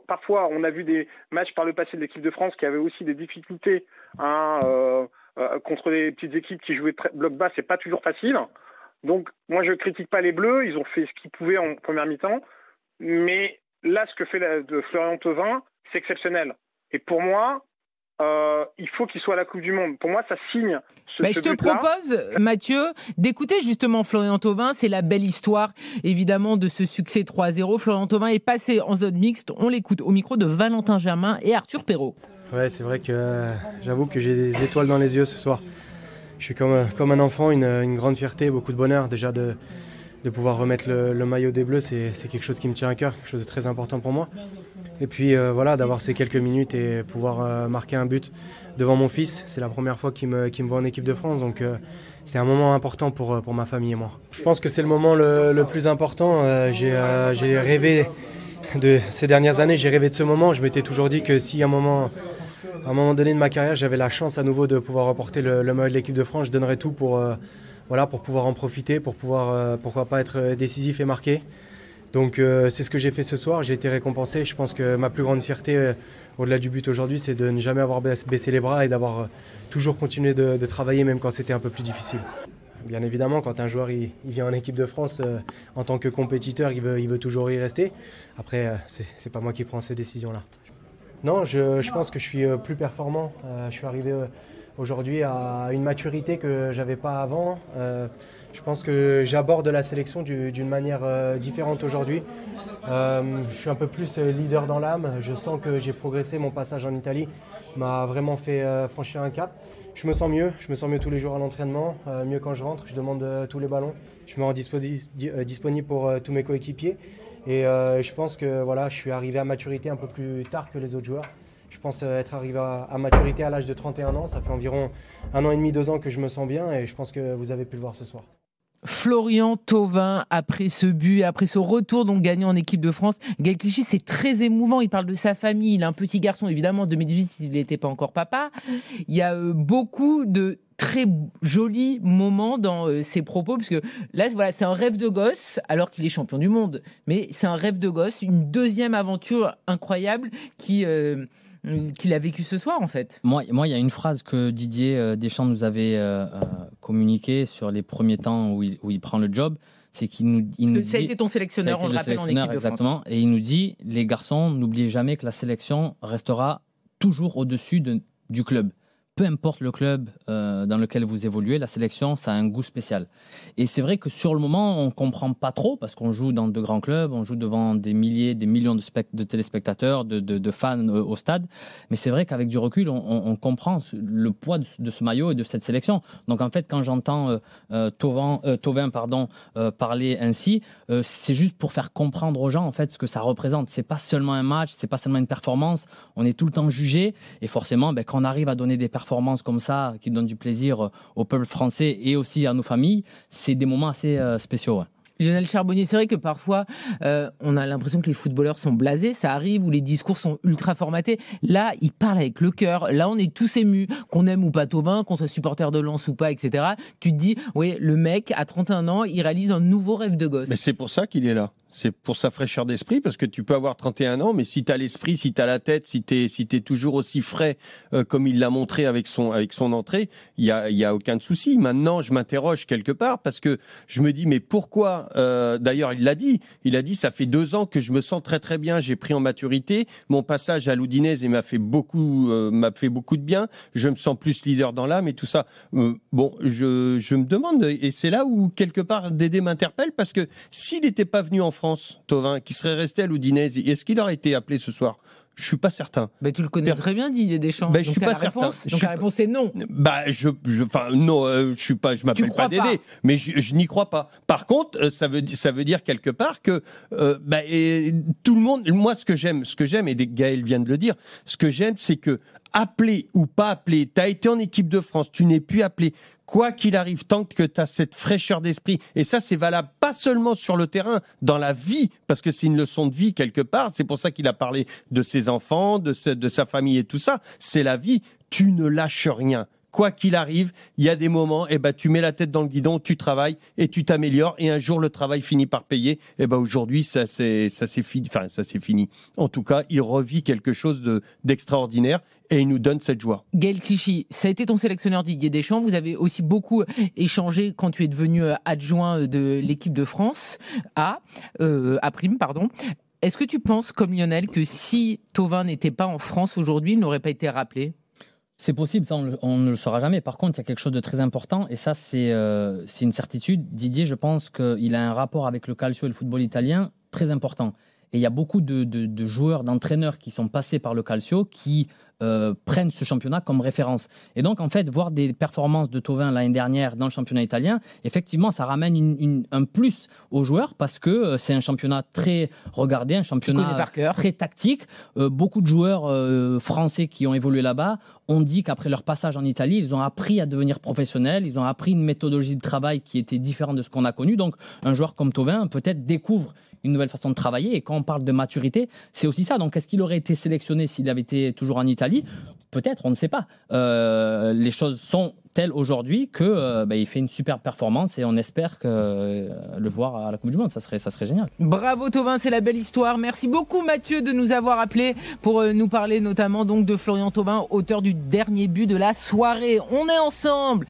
parfois on a vu des matchs par le passé de l'équipe de France qui avaient aussi des difficultés contre les petites équipes qui jouaient bloc bas. C'est pas toujours facile. Donc, moi, je critique pas les Bleus. Ils ont fait ce qu'ils pouvaient en première mi-temps. Mais là, ce que fait de Florian Thauvin, c'est exceptionnel. Et pour moi, il faut qu'il soit à la Coupe du Monde. Pour moi, ça signe ce je te propose, Mathieu, d'écouter justement Florian Thauvin. C'est la belle histoire, évidemment, de ce succès 3-0. Florian Thauvin est passé en zone mixte. On l'écoute au micro de Valentin Germain et Arthur Perrault. Ouais, c'est vrai que j'avoue que j'ai des étoiles dans les yeux ce soir. Je suis comme un enfant, une grande fierté, beaucoup de bonheur déjà de pouvoir remettre le maillot des Bleus. C'est quelque chose qui me tient à cœur, quelque chose de très important pour moi. Et puis voilà, d'avoir ces quelques minutes et pouvoir marquer un but devant mon fils. C'est la première fois qu'il me voit en équipe de France, donc c'est un moment important pour ma famille et moi. Je pense que c'est le moment le plus important. J'ai rêvé de ces dernières années, j'ai rêvé de ce moment. Je m'étais toujours dit que si à un moment donné de ma carrière, j'avais la chance à nouveau de pouvoir remporter le maillot de l'équipe de France, je donnerais tout pour pouvoir en profiter, pour pouvoir, pourquoi pas être décisif et marquer. Donc c'est ce que j'ai fait ce soir, j'ai été récompensé. Je pense que ma plus grande fierté, au-delà du but aujourd'hui, c'est de ne jamais avoir baissé les bras et d'avoir toujours continué de travailler, même quand c'était un peu plus difficile. Bien évidemment, quand un joueur il vient en équipe de France, en tant que compétiteur, il veut toujours y rester. Après, c'est pas moi qui prends ces décisions-là. Non, je pense que je suis plus performant. Je suis arrivé aujourd'hui à une maturité que j'avais pas avant. Je pense que j'aborde la sélection d'une manière différente aujourd'hui. Je suis un peu plus leader dans l'âme. Je sens que j'ai progressé. Mon passage en Italie m'a vraiment fait franchir un cap. Je me sens mieux tous les jours à l'entraînement, mieux quand je rentre. Je demande tous les ballons. Je me rends disponible pour tous mes coéquipiers. Et je pense que voilà, je suis arrivé à maturité un peu plus tard que les autres joueurs. Je pense être arrivé à maturité à l'âge de 31 ans. Ça fait environ 1 an et demi, 2 ans que je me sens bien et je pense que vous avez pu le voir ce soir. Florian Thauvin, après ce but, après ce retour donc gagnant en équipe de France, Gaël Clichy, c'est très émouvant. Il parle de sa famille, il a un petit garçon, évidemment, en 2018, il n'était pas encore papa. Il y a beaucoup de très jolis moments dans ses propos, parce que là, voilà, c'est un rêve de gosse, alors qu'il est champion du monde. Mais c'est un rêve de gosse, une deuxième aventure incroyable qu'il a vécu ce soir, en fait. Moi, il y a une phrase que Didier Deschamps nous avait communiquée sur les premiers temps où il prend le job. C'est qu'il nous dit, ça a été ton sélectionneur, on le rappelle, en équipe de France. Et il nous dit, les garçons, n'oubliez jamais que la sélection restera toujours au-dessus du club. Peu importe le club dans lequel vous évoluez, la sélection, ça a un goût spécial. Et c'est vrai que sur le moment, on ne comprend pas trop, parce qu'on joue dans de grands clubs, on joue devant des milliers, des millions de téléspectateurs, de fans au stade. Mais c'est vrai qu'avec du recul, on comprend le poids de ce maillot et de cette sélection. Donc en fait, quand j'entends Thauvin parler ainsi, c'est juste pour faire comprendre aux gens en fait, ce que ça représente. Ce n'est pas seulement un match, ce n'est pas seulement une performance. On est tout le temps jugé. Et forcément, quand on arrive à donner des performances comme ça, qui donnent du plaisir au peuple français et aussi à nos familles, c'est des moments assez spéciaux. Ouais. Lionel Charbonnier, c'est vrai que parfois, on a l'impression que les footballeurs sont blasés, ça arrive, où les discours sont ultra formatés. Là, ils parlent avec le cœur. Là, on est tous émus, qu'on aime ou pas Thauvin, qu'on soit supporter de Lens ou pas, etc. Tu te dis, oui, le mec, à 31 ans, il réalise un nouveau rêve de gosse. Mais c'est pour ça qu'il est là. C'est pour sa fraîcheur d'esprit, parce que tu peux avoir 31 ans, mais si tu as l'esprit, si tu as la tête, si tu es toujours aussi frais comme il l'a montré avec son entrée, il y a aucun souci. Maintenant, je m'interroge quelque part, parce que je me dis, mais pourquoi d'ailleurs, il a dit, ça fait 2 ans que je me sens très très bien, j'ai pris en maturité, mon passage à l'Udinese m'a fait beaucoup de bien, je me sens plus leader dans l'âme et tout ça. Bon, je me demande, et c'est là où quelque part Dédé m'interpelle, parce que s'il n'était pas venu en France, Thauvin, qui serait resté à l'Udinese, est-ce qu'il aurait été appelé ce soir ? Je suis pas certain. Mais tu le connais très bien, Didier Deschamps. Je suis pas certain. Donc la réponse est non. Je suis pas. Je m'appelle pas Dédé, mais je n'y crois pas. Par contre, ça veut dire quelque part que tout le monde. Moi, ce que j'aime, et Gaël vient de le dire, ce que j'aime, c'est que appelé ou pas appelé, tu as été en équipe de France, tu n'es plus appelé. Quoi qu'il arrive, tant que tu as cette fraîcheur d'esprit, et ça c'est valable pas seulement sur le terrain, dans la vie, parce que c'est une leçon de vie quelque part, c'est pour ça qu'il a parlé de ses enfants, de sa famille et tout ça, c'est la vie, tu ne lâches rien. Quoi qu'il arrive, il y a des moments, tu mets la tête dans le guidon, tu travailles et tu t'améliores, et un jour le travail finit par payer. Aujourd'hui, ça c'est fini. En tout cas, il revit quelque chose d'extraordinaire. et il nous donne cette joie. Gaël Clichy, ça a été ton sélectionneur Didier Deschamps. Vous avez aussi beaucoup échangé quand tu es devenu adjoint de l'équipe de France à Prime, pardon. Est-ce que tu penses, comme Lionel, que si Thauvin n'était pas en France aujourd'hui, il n'aurait pas été rappelé ? C'est possible, ça on ne le saura jamais. Par contre, il y a quelque chose de très important, et ça c'est une certitude. Didier, je pense qu'il a un rapport avec le calcio et le football italien très important. Et il y a beaucoup de joueurs, d'entraîneurs qui sont passés par le calcio, qui prennent ce championnat comme référence. Et donc, en fait, voir des performances de Thauvin l'année dernière dans le championnat italien, effectivement, ça ramène un plus aux joueurs parce que c'est un championnat très regardé, un championnat très tactique. Beaucoup de joueurs français qui ont évolué là-bas ont dit qu'après leur passage en Italie, ils ont appris à devenir professionnels, ils ont appris une méthodologie de travail qui était différente de ce qu'on a connu. Donc, un joueur comme Thauvin, peut-être découvre une nouvelle façon de travailler. Et quand on parle de maturité, c'est aussi ça. Donc, est-ce qu'il aurait été sélectionné s'il avait été toujours en Italie ? Peut-être, on ne sait pas. Les choses sont telles aujourd'hui qu'il fait une super performance et on espère le voir à la Coupe du Monde. Ça serait génial. Bravo Thauvin, c'est la belle histoire. Merci beaucoup Mathieu de nous avoir appelés pour nous parler notamment donc de Florian Thauvin, auteur du dernier but de la soirée. On est ensemble